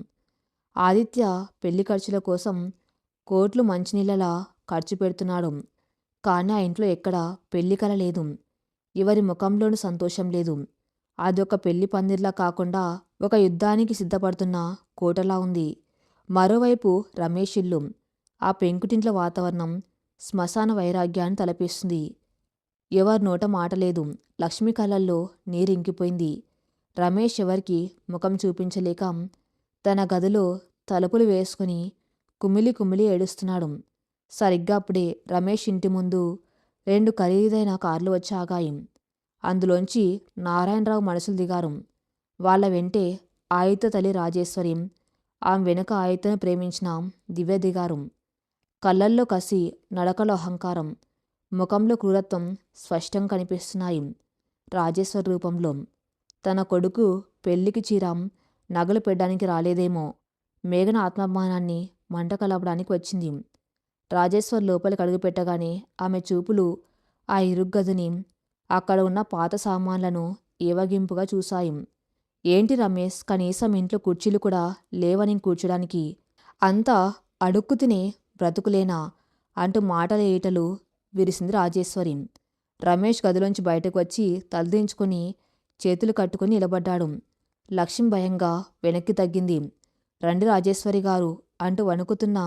ఆదిత్య పెళ్లి ఖర్చుల కోసం కోట్లు మంచినీళ్ళలా ఖర్చు పెడుతున్నాడు. కానీ ఆ ఇంట్లో ఎక్కడా పెళ్లి కల లేదు. ఎవరి ముఖంలోనూ సంతోషం లేదు. అదొక పెళ్లి పందిర్లా కాకుండా ఒక యుద్ధానికి సిద్ధపడుతున్న కోటలా ఉంది. మరోవైపు రమేష్ ఇల్లు. ఆ పెంకుటింట్ల వాతావరణం శ్మశాన వైరాగ్యాన్ని తలపిస్తుంది. ఎవరి నోట మాట లేదు. లక్ష్మి కళ్ళల్లో నీరింకిపోయింది. రమేష్ ఎవరికి ముఖం చూపించలేక తన గదిలో తలుపులు వేసుకుని కుమిలి కుమిలి ఏడుస్తున్నాడు. సరిగ్గా అప్పుడే రమేష్ ఇంటి ముందు 2 ఖరీదైన కార్లు వచ్చి ఆగాయి. అందులోంచి నారాయణరావు మనుషులు దిగారు. వాళ్ళ వెంటే ఆదిత్య తల్లి రాజేశ్వరి, ఆమె వెనుక ఆదిత్యను ప్రేమించిన దివ్య దిగారు. కళ్ళల్లో కసి, నడకలో అహంకారం, ముఖంలో క్రూరత్వం స్పష్టంగా కనిపిస్తున్నాయి. రాజేశ్వర్ రూపంలో. తన కొడుకు పెళ్లికి చీరాం నగలు పెట్టడానికి రాలేదేమో, మేఘన ఆత్మాభిమానాన్ని మంట కలపడానికి వచ్చింది. రాజేశ్వర్ లోపలికి అడుగుపెట్టగానే ఆమె చూపులు ఆ ఇరుగ్గదిని, అక్కడ ఉన్న పాత సామాన్లను ఏవగింపుగా చూశాయి. ఏంటి రమేష్, కనీసం ఇంట్లో కుర్చీలు కూడా లేవని కూర్చోడానికి? అంతా అడుక్కు తినే బ్రతుకులేనా అంటూ మాటల ఈటలు విరిసింది రాజేశ్వరి. రమేష్ గదిలోంచి బయటకు వచ్చి తలదించుకొని చేతులు కట్టుకుని నిలబడ్డాడు. లక్ష్మి భయంగా వెనక్కి తగ్గింది. రండి రాజేశ్వరి గారు అంటూ వణుకుతున్న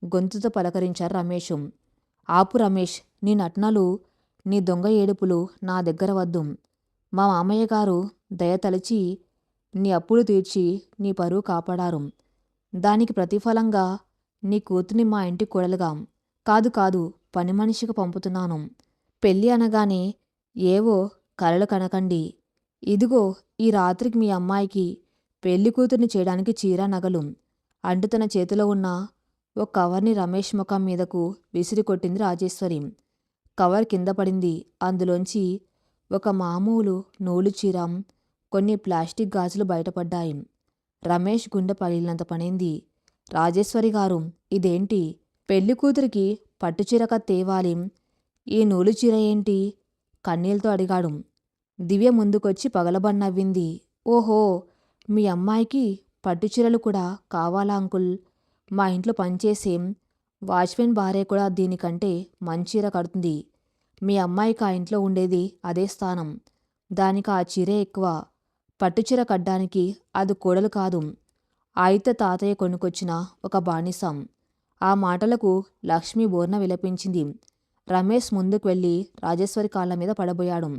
గొంతుతో పలకరించారు రమేష్. ఆపు రమేష్, నీ నటనలు, నీ దొంగ ఏడుపులు నా దగ్గర వద్దు. మా మామయ్య గారు దయతలిచి నీ అప్పులు తీర్చి నీ పరువు కాపాడారు. దానికి ప్రతిఫలంగా నీ కూతుర్ని మా ఇంటి కోడలుగా కాదు కాదు పని మనిషిగా పంపుతున్నాను. పెళ్ళి అనగానే ఏవో కలలు కనకండి. ఇదిగో ఈ రాత్రికి మీ అమ్మాయికి పెళ్లి కూతుర్ని చేయడానికి చీర, నగలు అంటూ తన చేతిలో ఉన్న ఓ కవర్ని రమేష్ ముఖం మీదకు విసిరి కొట్టింది రాజేశ్వరి. కవర్ కింద పడింది. అందులోంచి ఒక మామూలు నూలు చీర, కొన్ని ప్లాస్టిక్ గాజులు బయటపడ్డాయి. రమేష్ గుండె పగిలినంత పనైంది. రాజేశ్వరి గారు, ఇదేంటి? పెళ్లి కూతురికి పట్టుచీరక తేవాలి, ఈ నూలు చీర ఏంటి? కన్నీళ్లతో అడిగాడు. దివ్య ముందుకొచ్చి పగలబడి నవ్వింది. ఓహో, మీ అమ్మాయికి పట్టుచీరలు కూడా కావాలా అంకుల్? మా ఇంట్లో పనిచేసేం వాచ్మెన్ భార్య కూడా దీనికంటే మంచి చీర కడుతుంది. మీ అమ్మాయికి ఆ ఇంట్లో ఉండేది అదే స్థానం, దానికి ఆ చీరే ఎక్కువ. పట్టుచీర కడ్డానికి అది కోడలు కాదు, ఆయిత తాతయ్య కొనుకొచ్చిన ఒక బానిసం. ఆ మాటలకు లక్ష్మి బోర్న విలపించింది. రమేష్ ముందుకు వెళ్ళి రాజేశ్వరి కాళ్ళ మీద పడబోయాడు.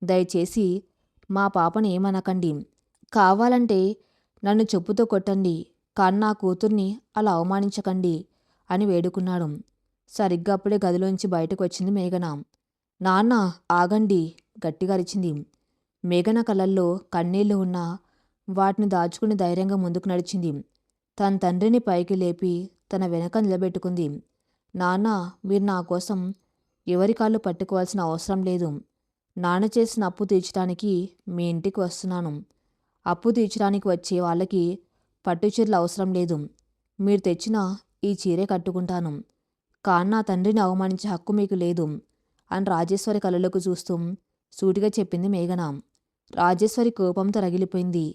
దయచేసి మా పాపని ఏమనకండి. కావాలంటే నన్ను చెప్పుతో కొట్టండి, కానీ నా కూతుర్ని అలా అవమానించకండి అని వేడుకున్నాడు. సరిగ్గా అప్పుడే గదిలోంచి బయటకు వచ్చింది మేఘన. నాన్న ఆగండి గట్టిగా అరిచింది. మేఘన కళ్ళల్లో కన్నీళ్లు ఉన్నా వాటిని దాచుకుని ధైర్యంగా ముందుకు నడిచింది. తన తండ్రిని పైకి లేపి తన వెనక నిలబెట్టుకుంది. నాన్న, మీరు నా కోసం ఎవరి కాళ్ళు పట్టుకోవాల్సిన అవసరం లేదు. నాన్న చేసిన అప్పు తీర్చడానికి మీ ఇంటికి వస్తున్నాను. అప్పు తీర్చడానికి వచ్చే వాళ్ళకి పట్టుచీరలు అవసరం లేదు. మీరు తెచ్చిన ఈ చీరే కట్టుకుంటాను. కానీ నా తండ్రిని అవమానించే హక్కు మీకు లేదు అని రాజేశ్వరి కళ్ళలోకి చూస్తూ సూటిగా చెప్పింది మేఘన. రాజేశ్వరి కోపంతో రగిలిపోయింది.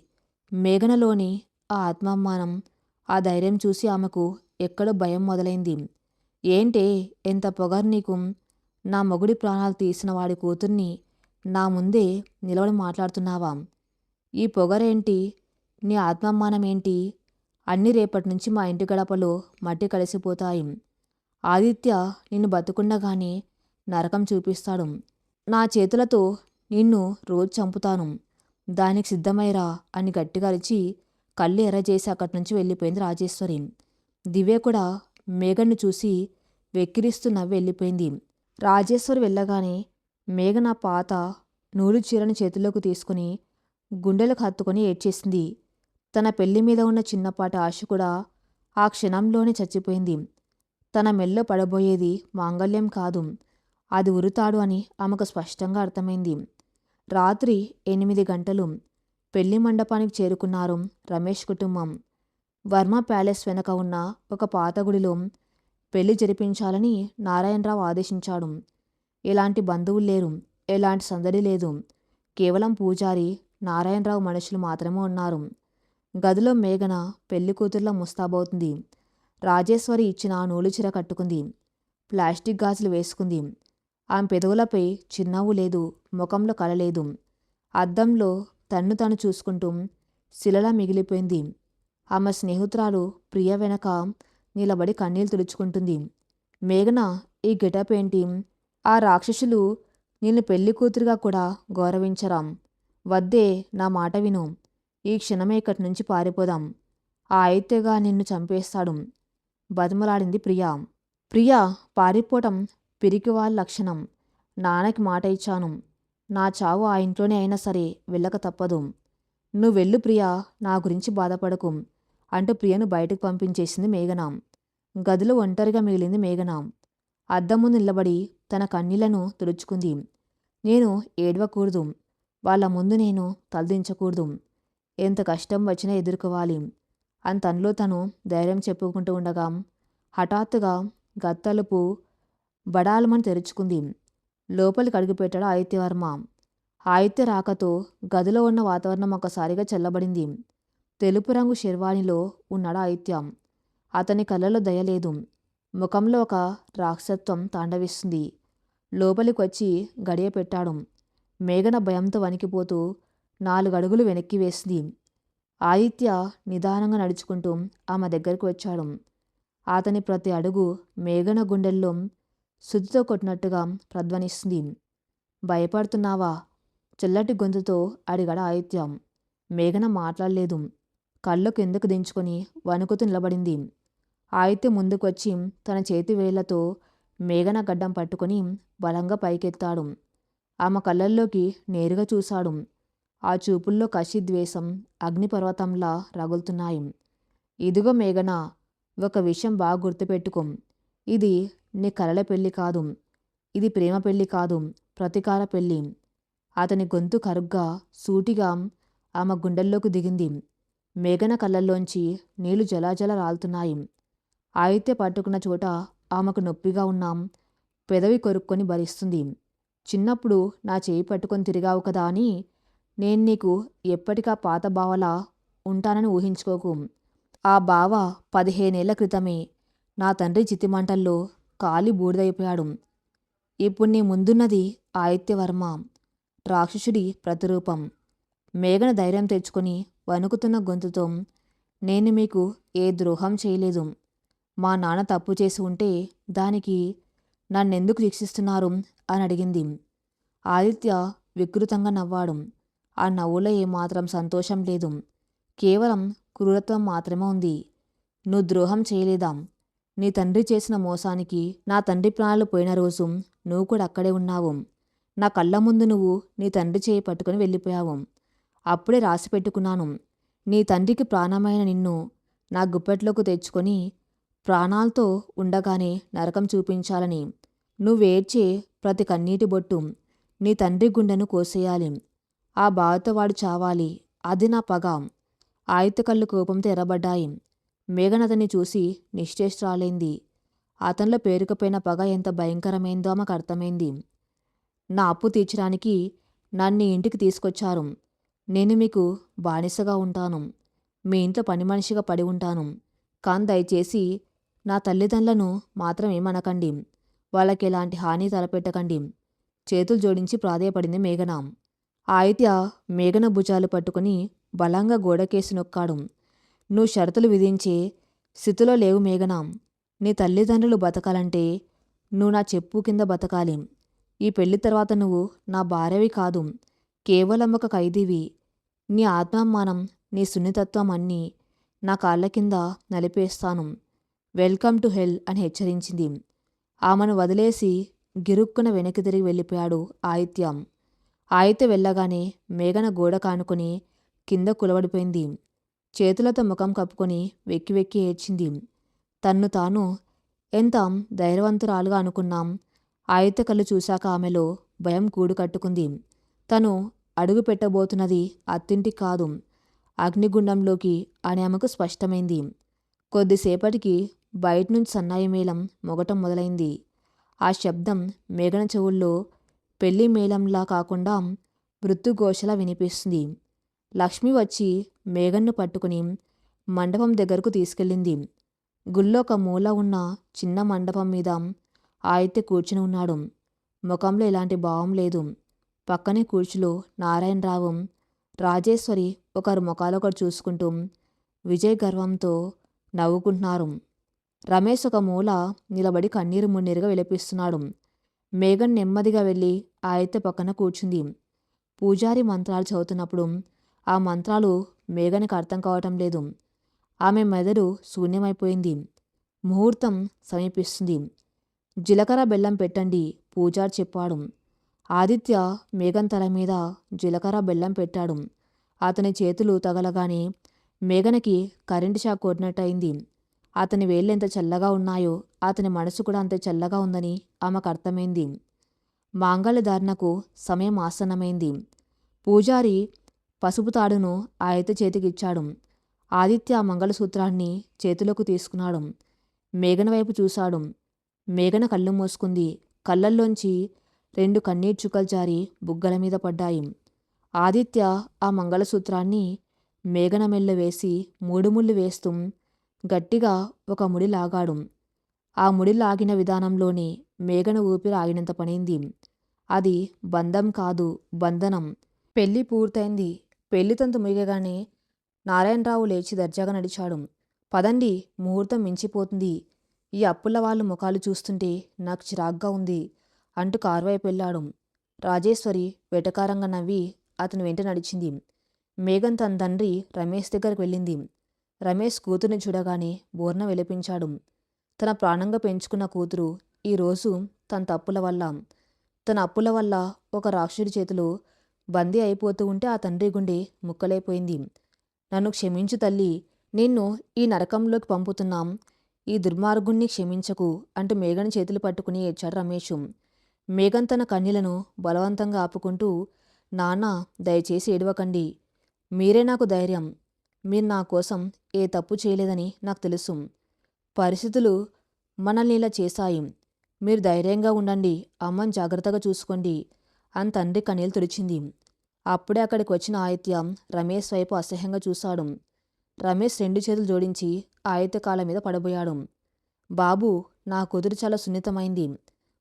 మేఘనలోని ఆ ఆత్మాభిమానం, ఆ ధైర్యం చూసి ఆమెకు ఎక్కడో భయం మొదలైంది. ఏంటే, ఎంత పొగరు నీకు? నా మొగుడి ప్రాణాలు తీసిన వాడి కూతుర్ని నా ముందే నిలబడి మాట్లాడుతున్నావా? ఈ పొగరేంటి? నీ ఆత్మాభిమానమేంటి? అన్నీ రేపటి నుంచి మా ఇంటి గడపలో మట్టి కలిసిపోతాయి. ఆదిత్య నిన్ను బతుకుండగానే నరకం చూపిస్తాడు. నా చేతులతో నిన్ను రోజు చంపుతాను. దానికి సిద్ధమైరా అని గట్టిగా అరిచి కళ్ళు ఎర్రజేసి అక్కడి నుంచి వెళ్ళిపోయింది రాజేశ్వరి. దివ్య కూడా మేఘను చూసి వెక్కిరిస్తూ నవ్వి వెళ్ళిపోయింది. రాజేశ్వరి వెళ్ళగానే మేఘన పాత నూలు చీరను చేతిలోకి తీసుకుని గుండెలకు హత్తుకొని ఏడ్చేసింది. తన పెళ్లి మీద ఉన్న చిన్నపాటి ఆశ కూడా ఆ క్షణంలోనే చచ్చిపోయింది. తన మెల్లో పడబోయేది మాంగళ్యం కాదు, అది ఉరుతాడు అని ఆమెకు స్పష్టంగా అర్థమైంది. రాత్రి 8 గంటలు. పెళ్లి మండపానికి చేరుకున్నారు రమేష్ కుటుంబం. వర్మ ప్యాలెస్ వెనక ఉన్న ఒక పాత గుడిలో పెళ్లి జరిపించాలని నారాయణరావు ఆదేశించాడు. ఎలాంటి బంధువులు లేరు, ఎలాంటి సందడి లేదు. కేవలం పూజారి, నారాయణరావు మనుషులు మాత్రమే ఉన్నారు. గదిలో మేఘన పెళ్లి కూతుర్లా ముస్తాబవుతుంది. రాజేశ్వరి ఇచ్చిన నూలు చీర కట్టుకుంది. ప్లాస్టిక్ గాజులు వేసుకుంది. ఆమె పెదవులపై చిరునవ్వు లేదు, ముఖంలో కలలేదు. అద్దంలో తన్ను తాను చూసుకుంటూ శిలలా మిగిలిపోయింది. ఆమె స్నేహితురాలు ప్రియ వెనక నిలబడి కన్నీళ్లు తుడుచుకుంటుంది. మేఘన, ఈ గెటప్ ఏంటి? ఆ రాక్షసులు నిన్ను పెళ్లి కూతురుగా కూడా గౌరవించరాం. వద్దే, నా మాట విను. ఈ క్షణమే ఇక్కడి నుంచి పారిపోదాం. ఆ అయితేగా నిన్ను చంపేస్తాడు బతిమలాడింది ప్రియా. ప్రియా, పారిపోవటం పిరికివాళ్ళ లక్షణం. నాన్నకి మాట ఇచ్చాను. నా చావు ఆ ఇంట్లోనే అయినా సరే వెళ్ళక తప్పదు. నువ్వు వెళ్ళు ప్రియా, నా గురించి బాధపడకు అంటూ ప్రియను బయటకు పంపించేసింది మేఘన. గదిలో ఒంటరిగా మిగిలింది మేఘన. అద్దం ముందు నిలబడి తన కన్నీళ్లను తుడుచుకుంది. నేను ఏడవకూడదు, వాళ్ళ ముందు నేను తలదించకూడదు. ఎంత కష్టం వచ్చినా ఎదుర్కోవాలి అని తనలో తను ధైర్యం చెప్పుకుంటూ ఉండగా హఠాత్తుగా గత్తలుపు బడాలమని తెరుచుకుంది. లోపలికి అడుగుపెట్టాడు ఆదిత్యవర్మ. ఆదిత్య రాకతో గదిలో ఉన్న వాతావరణం ఒకసారిగా చల్లబడింది. తెలుపు రంగు షెర్వాణిలో ఉన్నాడు ఆదిత్య. అతని కళ్ళలో దయలేదు, ముఖంలో ఒక రాక్షసత్వం తాండవిస్తుంది. లోపలికి వచ్చి గడియ పెట్టాడు. మేఘన భయంతో వణికిపోతూ 4 అడుగులు వెనక్కి వేసింది. ఆదిత్య నిదానంగా నడుచుకుంటూ ఆమె దగ్గరకు వచ్చాడు. అతని ప్రతి అడుగు మేఘన గుండెల్లో శుద్ధితో కొట్టినట్టుగా ప్రధ్వనిస్తుంది. భయపడుతున్నావా? చల్లటి గొంతుతో అడిగాడు ఆదిత్య. మేఘన మాట్లాడలేదు. కళ్ళు కిందకు దించుకొని వణుకుతూ నిలబడింది. ఆదిత్య ముందుకు వచ్చి తన చేతి వేళ్లతో మేఘన గడ్డం పట్టుకొని బలంగా పైకెత్తాడు. ఆమె కళ్ళల్లోకి నేరుగా చూశాడు. ఆ చూపుల్లో కసి, ద్వేషం అగ్నిపర్వతంలా రగులుతున్నాయి. ఇదిగో మేఘన, ఒక విషయం బాగా గుర్తుపెట్టుకో. ఇది నీ కలల పెళ్లి కాదు. ఇది ప్రేమ పెళ్లి కాదు, ప్రతీకార పెళ్లి. అతని గొంతు కరుగ్గా, సూటిగా ఆమె గుండెల్లోకి దిగింది. మేఘన కళ్ళల్లోంచి నీళ్లు జలాజల రాలుతున్నాయి. ఆదిత్య పట్టుకున్న చోట ఆమెకు నొప్పిగా ఉన్నాం. పెదవి కొరుక్కొని భరిస్తుంది. చిన్నప్పుడు నా చేయి పట్టుకొని తిరిగావు కదా అని నేను నీకు ఎప్పటికా పాత బావలా ఉంటానని ఊహించుకోకు. ఆ బావ 15 ఏళ్ల క్రితమే నా తండ్రి చితిమంటల్లో కాలి బూడిదైపోయాడు. ఇప్పుడు నీ ముందున్నది ఆదిత్యవర్మ, రాక్షసుడి ప్రతిరూపం. మేఘన ధైర్యం తెచ్చుకొని వణుకుతున్న గొంతుతో, నేను మీకు ఏ ద్రోహం చేయలేదు. మా నాన్న తప్పు చేసి ఉంటే దానికి నన్నెందుకు శిక్షిస్తున్నారు అని అడిగింది. ఆదిత్య వికృతంగా నవ్వాడు. ఆ నవ్వులో ఏమాత్రం సంతోషం లేదు. కేవలం క్రూరత్వం మాత్రమే ఉంది. నువ్వు ద్రోహం చేయలేదా? నీ తండ్రి చేసిన మోసానికి నా తండ్రి ప్రాణాలు పోయిన రోజు నువ్వు కూడా అక్కడే ఉన్నావు. నా కళ్ళ ముందు నువ్వు నీ తండ్రి చేయి పట్టుకుని వెళ్ళిపోయావు. అప్పుడే రాసి పెట్టుకున్నాను, నీ తండ్రికి ప్రాణమైన నిన్ను నా గుప్పెట్లోకి తెచ్చుకొని ప్రాణాలతో ఉండగానే నరకం చూపించాలని. నువ్వేడ్చే ప్రతి కన్నీటి బొట్టు నీ తండ్రి గుండెను కోసేయాలి. ఆ బాధతో వాడు చావాలి. అది నా పగ. ఆదిత్య కళ్ళు కోపంతో ఎర్రబడ్డాయి. మేఘన అతన్ని చూసి నిశ్చేష్టురాలైంది. అతనిలో పేరుకుపోయిన పగ ఎంత భయంకరమైందో ఆమెకు అర్థమైంది. నా అప్పు తీర్చడానికి నన్ను ఇంటికి తీసుకొచ్చారు. నేను మీకు బానిసగా ఉంటాను. మీ ఇంట్లో పని మనిషిగా పడి ఉంటాను. కానీ దయచేసి నా తల్లిదండ్రులను మాత్రం ఏమనకండి. వాళ్ళకి ఎలాంటి హాని తలపెట్టకండి. చేతులు జోడించి ప్రాధేయపడింది మేఘన. ఆదిత్య మేఘన భుజాలు పట్టుకుని బలంగా గోడకేసి నొక్కాడు. నువ్వు షరతులు విధించే స్థితిలో లేవు మేఘన. నీ తల్లిదండ్రులు బతకాలంటే నువ్వు నా చెప్పు కింద బతకాలి. ఈ పెళ్లి తర్వాత నువ్వు నా భార్యవి కాదు, కేవలం ఒక ఖైదీవి. నీ ఆత్మాభిమానం, నీ సున్నితత్వం అన్నీ నా కాళ్ళ కింద నలిపేస్తాను. వెల్కమ్ టు హెల్ అని హెచ్చరించింది. ఆమెను వదిలేసి గిరుక్కున వెనక్కి తిరిగి వెళ్ళిపోయాడు ఆదిత్య. ఆదిత్య వెళ్ళగానే మేఘన గోడ కానుకొని కింద కులబడిపోయింది. చేతులతో ముఖం కప్పుకొని వెక్కి వెక్కి ఏడ్చింది. తన్ను తాను ఎంత ధైర్యవంతురాలుగా అనుకున్నాం. ఆదిత్య కళ్ళు చూశాక ఆమెలో భయం గూడు కట్టుకుంది. తను అడుగు పెట్టబోతున్నది అత్తింటి కాదు, అగ్నిగుండంలోకి అని ఆమెకు స్పష్టమైంది. కొద్దిసేపటికి బయటనుంచి సన్నాయి మేళం మొగటం మొదలైంది. ఆ శబ్దం మేఘన చెవుల్లో పెళ్లి మేళంలా కాకుండా మృత్యుఘోషలా వినిపిస్తుంది. లక్ష్మి వచ్చి మేఘన్ను పట్టుకుని మండపం దగ్గరకు తీసుకెళ్ళింది. గుళ్ళో ఒక మూల ఉన్న చిన్న మండపం మీద ఆదిత్య కూర్చుని ఉన్నాడు. ముఖంలో ఎలాంటి భావం లేదు. పక్కనే కూర్చులో నారాయణరావు, రాజేశ్వరి ఒకరు ముఖాలొకరు చూసుకుంటూ విజయ్ గర్వంతో నవ్వుకుంటున్నారు. రమేష్ ఒక మూల నిలబడి కన్నీరు మున్నీరుగా విలపిస్తున్నాడు. మేఘన్ నెమ్మదిగా వెళ్ళి ఆదిత్య పక్కన కూర్చుంది. పూజారి మంత్రాలు చదువుతున్నప్పుడు ఆ మంత్రాలు మేఘన్కి అర్థం కావటం లేదు. ఆమె మెదడు శూన్యమైపోయింది. ముహూర్తం సమీపిస్తుంది. జీలకర్ర బెల్లం పెట్టండి పూజారి చెప్పాడు. ఆదిత్య మేఘన్ తల మీద జీలకర్ర బెల్లం పెట్టాడు. అతని చేతులు తగలగానే మేఘనకి కరెంటు షాక్ కొట్టినట్టయింది. అతని వేళ్ళు ఎంత చల్లగా ఉన్నాయో అతని మనసు కూడా అంతే చల్లగా ఉందని ఆమెకు అర్థమైంది. మాంగళ్యధారణకు సమయం ఆసన్నమైంది. పూజారి పసుపు తాడును ఆదిత్య చేతికిచ్చాడు. ఆదిత్య ఆ మంగళసూత్రాన్ని చేతిలోకి తీసుకున్నాడు. మేఘన వైపు చూశాడు. మేఘన కళ్ళు మూసుకుంది. కళ్ళల్లోంచి 2 కన్నీటి చుక్కలు జారి బుగ్గల మీద పడ్డాయి. ఆదిత్య ఆ మంగళసూత్రాన్ని మేఘన మెల్లో వేసి 3 ముళ్ళు వేస్తూ గట్టిగా ఒక ముడి లాగాడు. ఆ ముడి లాగిన విధానంలోనే మేఘన ఊపిరి ఆగినంత పనైంది. అది బంధం కాదు, బంధనం. పెళ్లి పూర్తయింది. పెళ్లి తంతు ముగియగానే నారాయణరావు లేచి దర్జాగా నడిచాడు. పదండి, ముహూర్తం మించిపోతుంది. ఈ అప్పుల వాళ్ళ ముఖాలు చూస్తుంటే నాకు చిరాగ్గా ఉంది అంటూ కారు వైపు వెళ్ళాడు. రాజేశ్వరి వెటకారంగా నవ్వి అతని వెంట నడిచింది. మేఘన్ తన తండ్రి రమేష్ దగ్గరకు వెళ్ళింది. రమేష్ కూతుర్ని చూడగానే బోర్న విలపించాడు. తన ప్రాణంగా పెంచుకున్న కూతురు ఈరోజు తన అప్పుల వల్ల ఒక రాక్షసుడి చేతిలో బందీ అయిపోతూ ఉంటే ఆ తండ్రి గుండె ముక్కలైపోయింది. నన్ను క్షమించు తల్లి, నిన్ను ఈ నరకంలోకి పంపుతున్నాం. ఈ దుర్మార్గుణ్ణి క్షమించకు అంటూ మేఘన్ చేతులు పట్టుకుని ఏడ్చాడు రమేష్. మేఘన్ తన కన్నీళ్లను బలవంతంగా ఆపుకుంటూ, నాన్న దయచేసి ఏడవకండి. మీరే నాకు ధైర్యం. మీరు నా కోసం ఏ తప్పు చేయలేదని నాకు తెలుసు. పరిస్థితులు మనల్ని ఇలా చేశాయి. మీరు ధైర్యంగా ఉండండి, అమ్మని జాగ్రత్తగా చూసుకోండి అని తండ్రి కన్నీళ్లు తుడిచింది. అప్పుడే అక్కడికి వచ్చిన ఆదిత్య రమేష్ వైపు అసహ్యంగా చూశాడు. రమేష్ 2 చేతులు జోడించి ఆదిత్య కాళ్ళ మీద పడబోయాడు. బాబు, నా కూతురు చాలా సున్నితమైంది.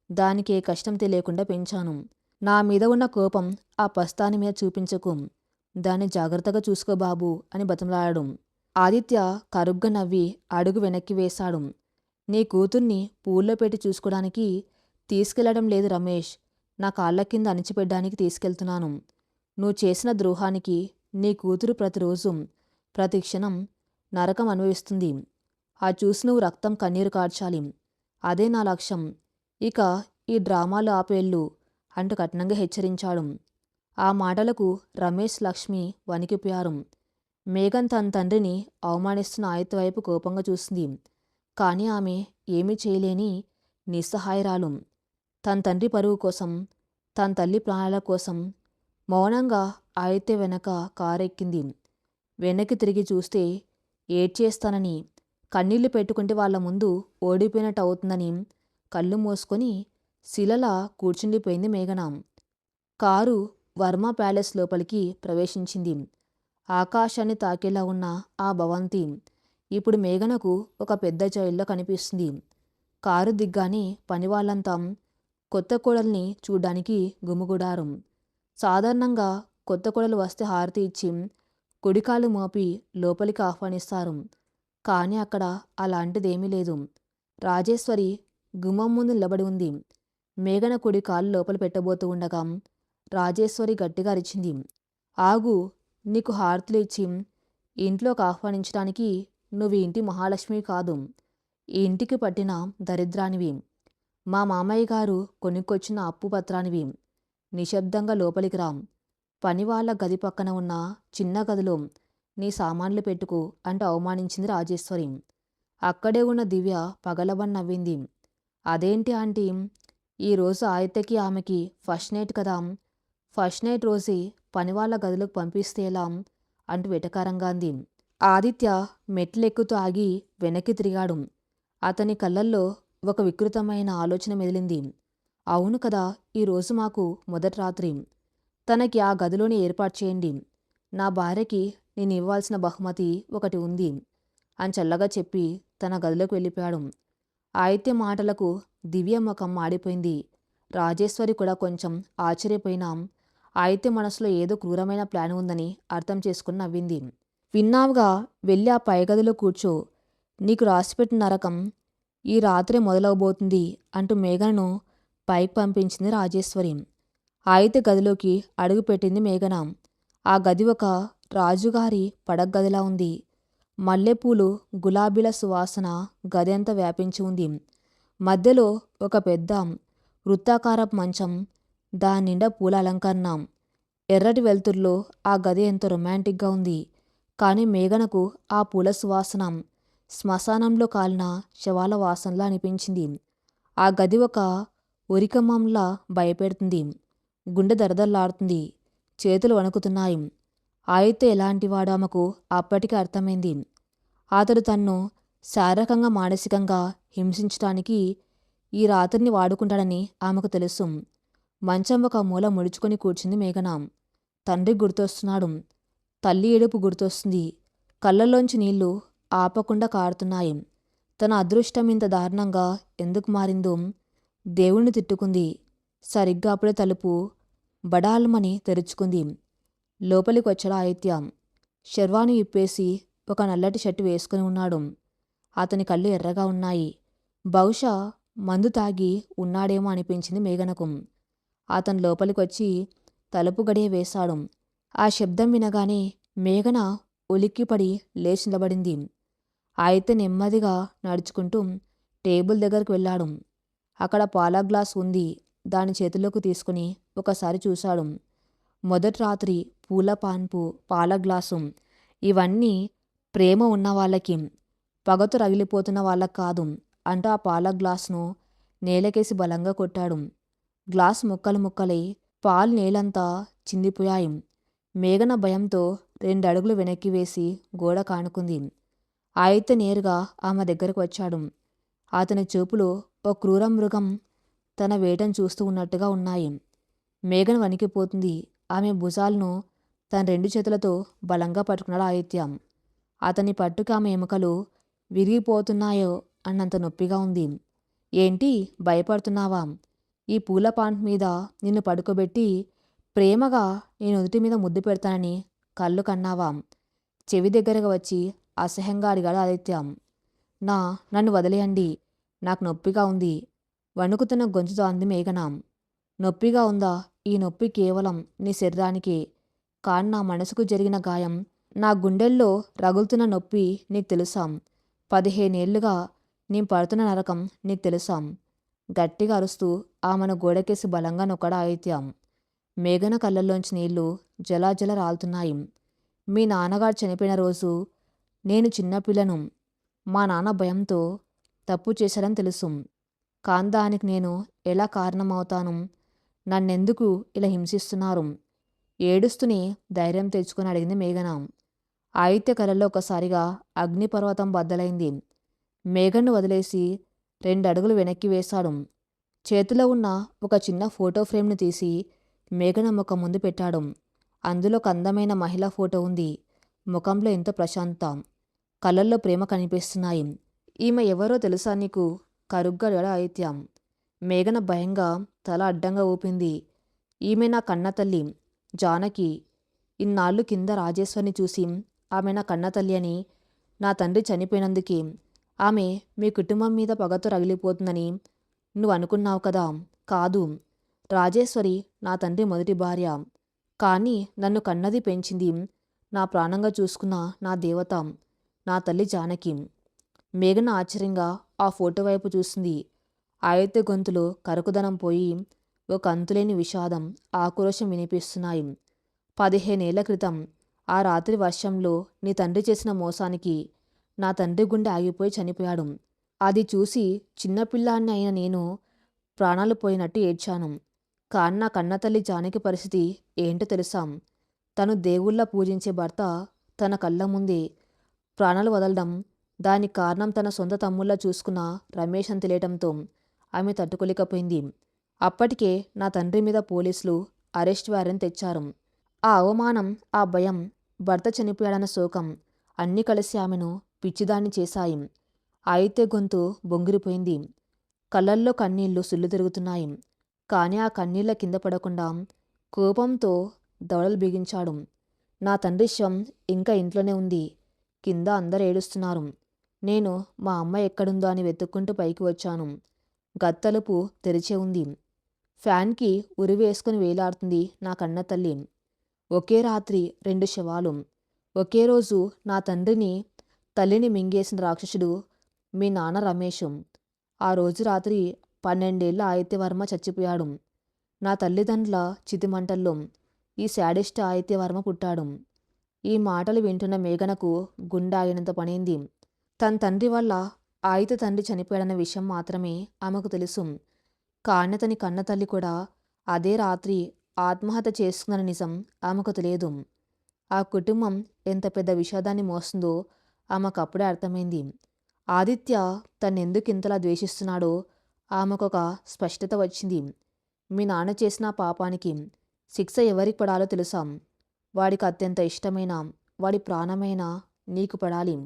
దానికి ఏ కష్టం తెలియకుండా పెంచాను. నా మీద ఉన్న కోపం ఆ పస్తాని మీద చూపించకు. దాన్ని జాగ్రత్తగా చూసుకో బాబూ అని బతిమలాడాడు. ఆదిత్య కరుగ్గా నవ్వి అడుగు వెనక్కి వేశాడు. నీ కూతుర్ని పూల్లో పెట్టి చూసుకోవడానికి తీసుకెళ్లడం లేదు రమేష్. నా కాళ్ళ కింద అణిచిపెట్టడానికి తీసుకెళ్తున్నాను. నువ్వు చేసిన ద్రోహానికి నీ కూతురు ప్రతిరోజు ప్రతి క్షణం నరకం అనుభవిస్తుంది. ఆ చూసి నువ్వు రక్తం కన్నీరు కార్చాలి. అదే నా లక్ష్యం. ఇక ఈ డ్రామాలు ఆపేళ్ళు అంటూ కఠినంగా హెచ్చరించాడు. ఆ మాటలకు రమేష్, లక్ష్మి వణికిపోయారు. మేఘన్ తన తండ్రిని అవమానిస్తున్న ఆదిత్య వైపు కోపంగా చూసింది. కానీ ఆమె ఏమీ చేయలేని నిస్సహాయరాలు. తన తండ్రి పరువు కోసం, తన తల్లి ప్రాణాల కోసం మౌనంగా ఆదిత్య వెనక కారెక్కింది. వెనక్కి తిరిగి చూస్తే ఏడ్చేస్తానని, కన్నీళ్లు పెట్టుకుంటే వాళ్ళ ముందు ఓడిపోయినట్టు అవుతుందని కళ్ళు మూసుకొని శిలలా కూర్చుండిపోయింది మేఘన. కారు వర్మ ప్యాలెస్ లోపలికి ప్రవేశించింది. ఆకాశాన్ని తాకేలా ఉన్న ఆ భవంతి ఇప్పుడు మేఘనకు ఒక పెద్ద జైల్లో కనిపిస్తుంది. కారు దిగ్గానే పనివాళ్లంతా కొత్త కోడల్ని చూడ్డానికి గుమిగూడారు. సాధారణంగా కొత్త కోడలు వస్తే హారతి ఇచ్చి కుడికాలు మోపి లోపలికి ఆహ్వానిస్తారు. కానీ అక్కడ అలాంటిదేమీ లేదు. రాజేశ్వరి గుమ్మం ముందు నిలబడి ఉంది. మేఘన కుడి కాలు లోపల పెట్టబోతూ ఉండగా రాజేశ్వరి గట్టిగా అరిచింది. ఆగు, నీకు హారతులు ఇచ్చి ఇంట్లోకి ఆహ్వానించడానికి నువ్వు ఇంటి మహాలక్ష్మి కాదు, ఈ ఇంటికి పట్టిన దరిద్రానివి, మా మామయ్య గారు కొనుక్కొచ్చిన అప్పు పత్రానివి. నిశ్శబ్దంగా లోపలికి రా. పనివాళ్ల గది పక్కన ఉన్న చిన్న గదిలో నీ సామాన్లు పెట్టుకో అంటూ అవమానించింది రాజేశ్వరి. అక్కడే ఉన్న దివ్య పగలబడి నవ్వింది. అదేంటి ఆంటీ, ఈరోజు ఆదిత్యకి ఆమెకి ఫస్ట్ నైట్ కదా, ఫస్ట్ నైట్ రోజే పనివాళ్ల గదిలోకి పంపిస్తే ఎలా అంటూ వెటకారంగా అంది. ఆదిత్య మెట్లెక్కుతూ ఆగి వెనక్కి తిరిగాడు. అతని కళ్ళల్లో ఒక వికృతమైన ఆలోచన మెదిలింది. అవును కదా, ఈరోజు మాకు మొదటి రాత్రి. తనకి ఆ గదిలోనే ఏర్పాటు చేయండి. నా భార్యకి నేను ఇవ్వాల్సిన బహుమతి ఒకటి ఉంది అని చల్లగా చెప్పి తన గదిలోకి వెళ్ళిపోయాడు. ఆదిత్య మాటలకు దివ్య ముఖం మాడిపోయింది. రాజేశ్వరి కూడా కొంచెం ఆశ్చర్యపోయినా ఆదిత్య మనసులో ఏదో క్రూరమైన ప్లాన్ ఉందని అర్థం చేసుకుని నవ్వింది. విన్నావుగా, వెళ్ళి ఆ పైగదిలో కూర్చో. నీకు రాసిపెట్టిన నరకం ఈ రాత్రే మొదలవబోతుంది అంటూ మేఘనను పైకి పంపించింది రాజేశ్వరి. ఆదిత్య గదిలోకి అడుగుపెట్టింది మేఘన. ఆ గది ఒక రాజుగారి పడగ్గదిలా ఉంది. మల్లెపూలు, గులాబీల సువాసన గది అంతా వ్యాపించి ఉంది. మధ్యలో ఒక పెద్ద వృత్తాకారపు మంచం, దాని నిండా పూల అలంకరణ. ఎర్రటి వెలుతురులో ఆ గది ఎంతో రొమాంటిక్గా ఉంది. కానీ మేఘనకు ఆ పూల సువాసన శ్మశానంలో కాలిన శవాల వాసనలా అనిపించింది. ఆ గది ఒక ఉరికమ్మంలా భయపెడుతుంది. గుండె దరదల్లాడుతుంది. చేతులు వణుకుతున్నాయి. ఆదిత్య ఎలాంటివాడో ఆమెకు అప్పటికే అర్థమైంది. అతడు తన్ను శారీరకంగా, మానసికంగా హింసించడానికి ఈ రాత్రిని వాడుకుంటాడని ఆమెకు తెలుసు. మంచం ఒక మూల ముడుచుకొని కూర్చుంది మేఘన. తండ్రి గుర్తొస్తున్నాడు. తల్లి ఏడుపు గుర్తొస్తుంది. కళ్ళల్లోంచి నీళ్లు ఆపకుండా కారుతున్నాయి. తన అదృష్టం ఇంత దారుణంగా ఎందుకు మారిందో దేవుణ్ణి తిట్టుకుంది. సరిగ్గా అప్పుడే తలుపు బడాల్మని తెరుచుకుంది. లోపలికి వచ్చాడు ఆదిత్య. శర్వాణి విప్పేసి ఒక నల్లటి షర్టు వేసుకుని ఉన్నాడు. అతని కళ్ళు ఎర్రగా ఉన్నాయి. బహుశా మందు తాగి ఉన్నాడేమో అనిపించింది మేఘనకు. అతను లోపలికి వచ్చి తలుపు గడియ వేశాడు. ఆ శబ్దం వినగానే మేఘన ఉలిక్కిపడి లేచి నిలబడింది. ఆదిత్య నెమ్మదిగా నడుచుకుంటూ టేబుల్ దగ్గరకు వెళ్ళాడు. అక్కడ పాల గ్లాస్ ఉంది. దాని చేతిలోకి తీసుకుని ఒకసారి చూశాడు. మొదటి రాత్రి, పూల పాన్పు, పాల గ్లాసు, ఇవన్నీ ప్రేమ ఉన్న వాళ్ళకి, పగతో రగిలిపోతున్న వాళ్ళకి కాదు అంటూ ఆ పాల గ్లాసును నేలకేసి బలంగా కొట్టాడు. గ్లాస్ ముక్కలు ముక్కలై పాలు నేలంతా చిందిపోయాయి. మేఘన భయంతో 2 అడుగులు వెనక్కి వేసి గోడ కానుకుంది. ఆదిత్య నేరుగా ఆమె దగ్గరకు వచ్చాడు. అతని చూపులు ఓ క్రూర మృగం తన వేటను చూస్తూ ఉన్నట్టుగా ఉన్నాయి. మేఘన వణికిపోతుంది. ఆమె భుజాలను తన 2 చేతులతో బలంగా పట్టుకున్నాడు ఆదిత్య. అతని పట్టుకు ఆమె ఎముకలు విరిగిపోతున్నాయో అన్నంత నొప్పిగా ఉంది. ఏంటి, భయపడుతున్నావా? ఈ పూల పాంట్ మీద నిన్ను పడుకోబెట్టి ప్రేమగా నేను నుదుటి మీద ముద్దు పెడతానని కళ్ళు కన్నావా? చెవి దగ్గరగా వచ్చి అసహ్యంగా అడిగాడు ఆదిత్య. నన్ను వదిలేయండి. నాకు నొప్పిగా ఉంది. వణుకుతున్న గొంతుతో అంది మేఘన. నొప్పిగా ఉందా? ఈ నొప్పి కేవలం నీ శరీరానికే. కాని నా మనసుకు జరిగిన గాయం, నా గుండెల్లో రగులుతున్న నొప్పి నీకు తెలుసా? 15 ఏళ్లుగా నేను పడుతున్న నరకం నీకు తెలుసా? గట్టిగా అరుస్తూ ఆమెను గోడకేసి బలంగా నొక్కడా ఆదిత్య. మేఘన కళ్ళల్లోంచి నీళ్లు జలాజల రాలుతున్నాయి. మీ నాన్నగారు చనిపోయిన రోజు నేను చిన్నపిల్లను. మా నాన్న భయంతో తప్పు చేశాడని తెలుసు. కాని దానికి నేను ఎలా కారణమవుతాను? నన్నెందుకు ఇలా హింసిస్తున్నారు? ఏడుస్తూనే ధైర్యం తెచ్చుకొని అడిగింది మేఘన. ఆదిత్య కళ్ళల్లో ఒకసారిగా అగ్నిపర్వతం బద్దలైంది. మేఘన్ను వదిలేసి 2 అడుగులు వెనక్కి వేశాడు. చేతిలో ఉన్న ఒక చిన్న ఫోటో ఫ్రేమ్ను తీసి మేఘన ముఖం ముందు పెట్టాడు. అందులో ఒక అందమైన మహిళా ఫోటో ఉంది. ముఖంలో ఎంతో ప్రశాంతత, కళ్ళల్లో ప్రేమ కనిపిస్తున్నాయి. ఈమె ఎవరో తెలుసా నీకు? కరుగ్గా అడిగాడు ఆదిత్య. మేఘన భయంగా తల అడ్డంగా ఊపింది. ఈమె నా కన్నతల్లి జానకి. ఇన్నాళ్ళు కింద రాజేశ్వరిని చూసి ఆమె నా కన్నతల్లి అని, నా తండ్రి చనిపోయినందుకే ఆమె మీ కుటుంబం మీద పగతో రగిలిపోతుందని నువ్వు అనుకున్నావు కదా? కాదు. రాజేశ్వరి నా తండ్రి మొదటి భార్య. కానీ నన్ను కన్నది పెంచింది, నా ప్రాణంగా చూసుకున్న నా దేవత నా తల్లి జానకి. మేఘన ఆశ్చర్యంగా ఆ ఫోటో వైపు చూసింది. ఆదిత్య గొంతులో కరుకుదనం పోయి ఒక అంతులేని విషాదం, ఆక్రోశం వినిపిస్తున్నాయి. 15 ఏళ్ల క్రితం ఆ రాత్రి వర్షంలో నీ తండ్రి చేసిన మోసానికి నా తండ్రి గుండె ఆగిపోయి చనిపోయాడు. అది చూసి చిన్నపిల్లాన్ని అయిన నేను ప్రాణాలు పోయినట్టు ఏడ్చాను. కాని నా కన్నతల్లి జానకి పరిస్థితి ఏంటో తెలుసా? తను దేవుళ్ళ పూజించే భర్త తన కళ్ళ ముందే ప్రాణాలు వదలడం, దానికి కారణం తన సొంత తమ్ముళ్ళ చూసుకున్న రమేష్ అని తెలియటంతో ఆమె తట్టుకోలేకపోయింది. అప్పటికే నా తండ్రి మీద పోలీసులు అరెస్ట్ వారెంట్ తెచ్చారు. ఆ అవమానం, ఆ భయం, భర్త చనిపోయాడన్న శోకం అన్నీ కలిసి ఆమెను పిచ్చిదాన్ని చేశాయి. ఆదిత్య గొంతు బొంగిరిపోయింది. కళ్ళల్లో కన్నీళ్లు సుళ్ళు తిరుగుతున్నాయి. కానీ ఆ కన్నీళ్ల కింద పడకుండా కోపంతో దవడలు బిగించాడు. నా తండ్రి శవం ఇంకా ఇంట్లోనే ఉంది. కింద అందరూ ఏడుస్తున్నారు. నేను మా అమ్మ ఎక్కడుందో అని వెతుక్కుంటూ పైకి వచ్చాను. గత్తలుపు తెరిచే ఉంది. ఫ్యాన్కి ఉరివేసుకుని వేలాడుతుంది నా కన్న తల్లి. ఒకే రాత్రి 2 శవాలు. ఒకే రోజు నా తండ్రిని, తల్లిని మింగేసిన రాక్షసుడు మీ నాన్న రమేష్. ఆ రోజు రాత్రి 12 ఏళ్ల ఆదిత్యవర్మ చచ్చిపోయాడు. నా తల్లిదండ్రుల చితిమంటల్లో ఈ శాడిస్ట్ ఆదిత్యవర్మ పుట్టాడు. ఈ మాటలు వింటున్న మేఘనకు గుండె ఆగినంత పనైంది. తన తండ్రి వల్ల ఆదిత్య తండ్రి చనిపోయాడన్న విషయం మాత్రమే ఆమెకు తెలుసు. కానీ అతని కన్న తల్లి కూడా అదే రాత్రి ఆత్మహత్య చేసుకున్న నిజం ఆమెకు తెలియదు. ఆ కుటుంబం ఎంత పెద్ద విషాదాన్ని మోస్తుందో ఆమెకు అప్పుడే అర్థమైంది. ఆదిత్య తన్నెందుకు ఇంతలా ద్వేషిస్తున్నాడో ఆమెకొక స్పష్టత వచ్చింది. మీ నాన్న చేసిన పాపానికి శిక్ష ఎవరికి పడాలో తెలుసా? వాడికి అత్యంత ఇష్టమైన, వాడి ప్రాణమైన నీకు పడాలి.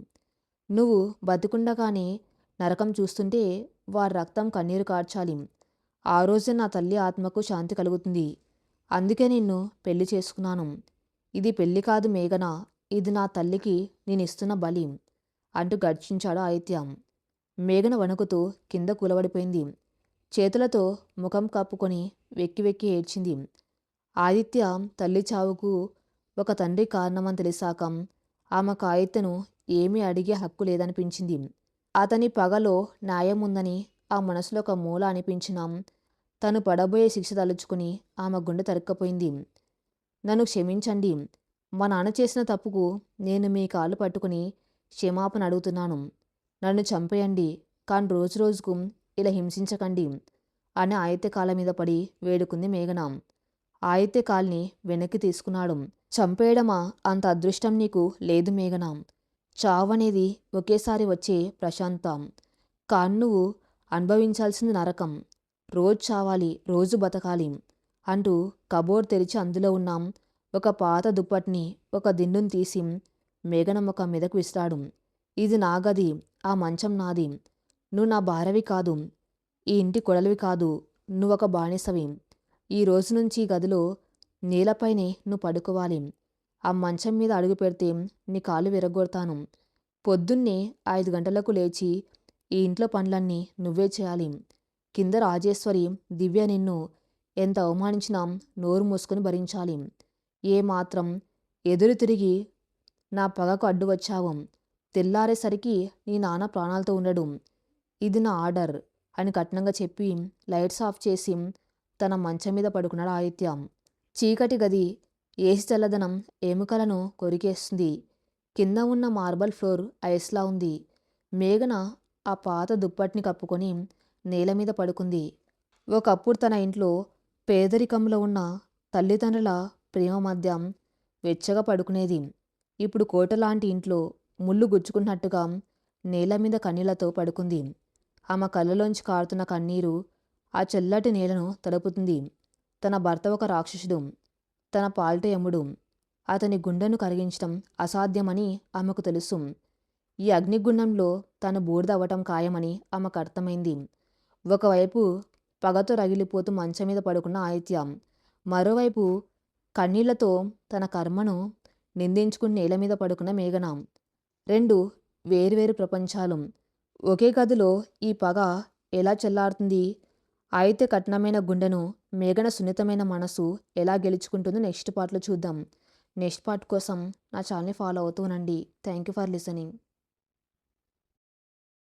నువ్వు బతికుండగానే నరకం చూస్తుంటే వారి రక్తం కన్నీరు కార్చాలి. ఆ రోజే నా తల్లి ఆత్మకు శాంతి కలుగుతుంది. అందుకే నిన్ను పెళ్లి చేసుకున్నాను. ఇది పెళ్లి కాదు మేఘన, ఇది నా తల్లికి నేనిస్తున్న బలి అంటూ గర్జించాడు ఆదిత్య. మేఘన వణుకుతూ కింద కూలబడిపోయింది. చేతులతో ముఖం కప్పుకొని వెక్కి వెక్కి ఏడ్చింది. ఆదిత్య తల్లి చావుకు ఒక తండ్రి కారణమని తెలిసాక ఆమెకు ఆదిత్యను ఏమీ అడిగే హక్కు లేదనిపించింది. అతని పగలో న్యాయం ఉందని ఆ మనసులో ఒక మూల అనిపించినా తను పడబోయే శిక్ష తలుచుకుని ఆమె గుండె తరుక్కపోయింది. నన్ను క్షమించండి. మా నాన్న చేసిన తప్పుకు నేను మీ కాళ్ళు పట్టుకుని క్షమాపణ అడుగుతున్నాను. నన్ను చంపేయండి, కానీ రోజు రోజుకు ఇలా హింసించకండి అని ఆదిత్య కాళ్ళ మీద పడి వేడుకుంది మేఘన. ఆదిత్య కాల్ని వెనక్కి తీసుకున్నాడు. చంపేయడమా అంత అదృష్టం నీకు లేదు మేఘన. చావనేది ఒకేసారి వచ్చే ప్రశాంతం. కానీ నువ్వు అనుభవించాల్సింది నరకం. రోజు చావాలి, రోజు బతకాలి అంటూ కబోర్డ్ తెరిచి అందులో ఉన్న ఒక పాత దుప్పటిని, ఒక దిండును తీసి మేఘన ముఖం మీదకు విసిరాడు. ఇది నా గది, ఆ మంచం నాది. నువ్వు నా భార్యవి కాదు, ఈ ఇంటి కొడలివి కాదు, నువ్వొక బానిసవి. ఈ రోజు నుంచి ఈ గదిలో నేలపైనే నువ్వు పడుకోవాలి. ఆ మంచం మీద అడుగు పెడితే నీ కాళ్ళు విరగ్గొడతాను. పొద్దున్నే 5 గంటలకు లేచి ఈ ఇంట్లో పనులన్నీ నువ్వే చేయాలి. కింద రాజేశ్వరి, దివ్య నిన్ను ఎంత అవమానించినా నోరు మూసుకొని భరించాలి. ఏమాత్రం ఎదురు తిరిగి నా పగకు అడ్డు వచ్చావు. తెల్లారేసరికి నీ నాన్న ప్రాణాలతో ఉండడు. ఇది నా ఆర్డర్ అని కఠినంగా చెప్పి లైట్స్ ఆఫ్ చేసి తన మంచం మీద పడుకున్నాడు ఆదిత్య. చీకటి గది ఏసి చల్లదనం ఎముకలను కొరికేస్తుంది. కింద ఉన్న మార్బల్ ఫ్లోర్ ఐస్లా ఉంది. మేఘన ఆ పాత దుప్పటిని కప్పుకొని నేల మీద పడుకుంది. ఒకప్పుడు తన ఇంట్లో పేదరికంలో ఉన్న తల్లిదండ్రుల ప్రేమ మధ్య వెచ్చగా పడుకునేది. ఇప్పుడు కోటలాంటి ఇంట్లో ముళ్ళు గుచ్చుకున్నట్టుగా నేల మీద కన్నీళ్లతో పడుకుంది. ఆమె కళ్ళలోంచి కారుతున్న కన్నీరు ఆ చల్లటి నేలను తడుపుతుంది. తన భర్త ఒక రాక్షసుడు, తన పాలిట యముడు. అతని గుండెను కరిగించడం అసాధ్యమని ఆమెకు తెలుసు. ఈ అగ్నిగుండంలో తను బూడిదవ్వటం ఖాయమని ఆమెకు అర్థమైంది. ఒకవైపు పగతో రగిలిపోతూ మంచం మీద పడుకున్న ఆదిత్య, మరోవైపు కన్నీళ్లతో తన కర్మను నిందించుకుని నేల మీద పడుకున్న మేఘన. రెండు వేర్వేరు ప్రపంచాలు. ఒకే గదిలో ఈ పగ ఎలా చల్లారుతుంది? ఆదిత్య కఠినమైన గుండెను మేఘన సున్నితమైన మనసు ఎలా గెలుచుకుంటుందో నెక్స్ట్ పార్ట్లో చూద్దాం. నెక్స్ట్ పార్ట్ కోసం నా ఛానల్ని ఫాలో అవుతూ ఉండండి. Thank you for listening.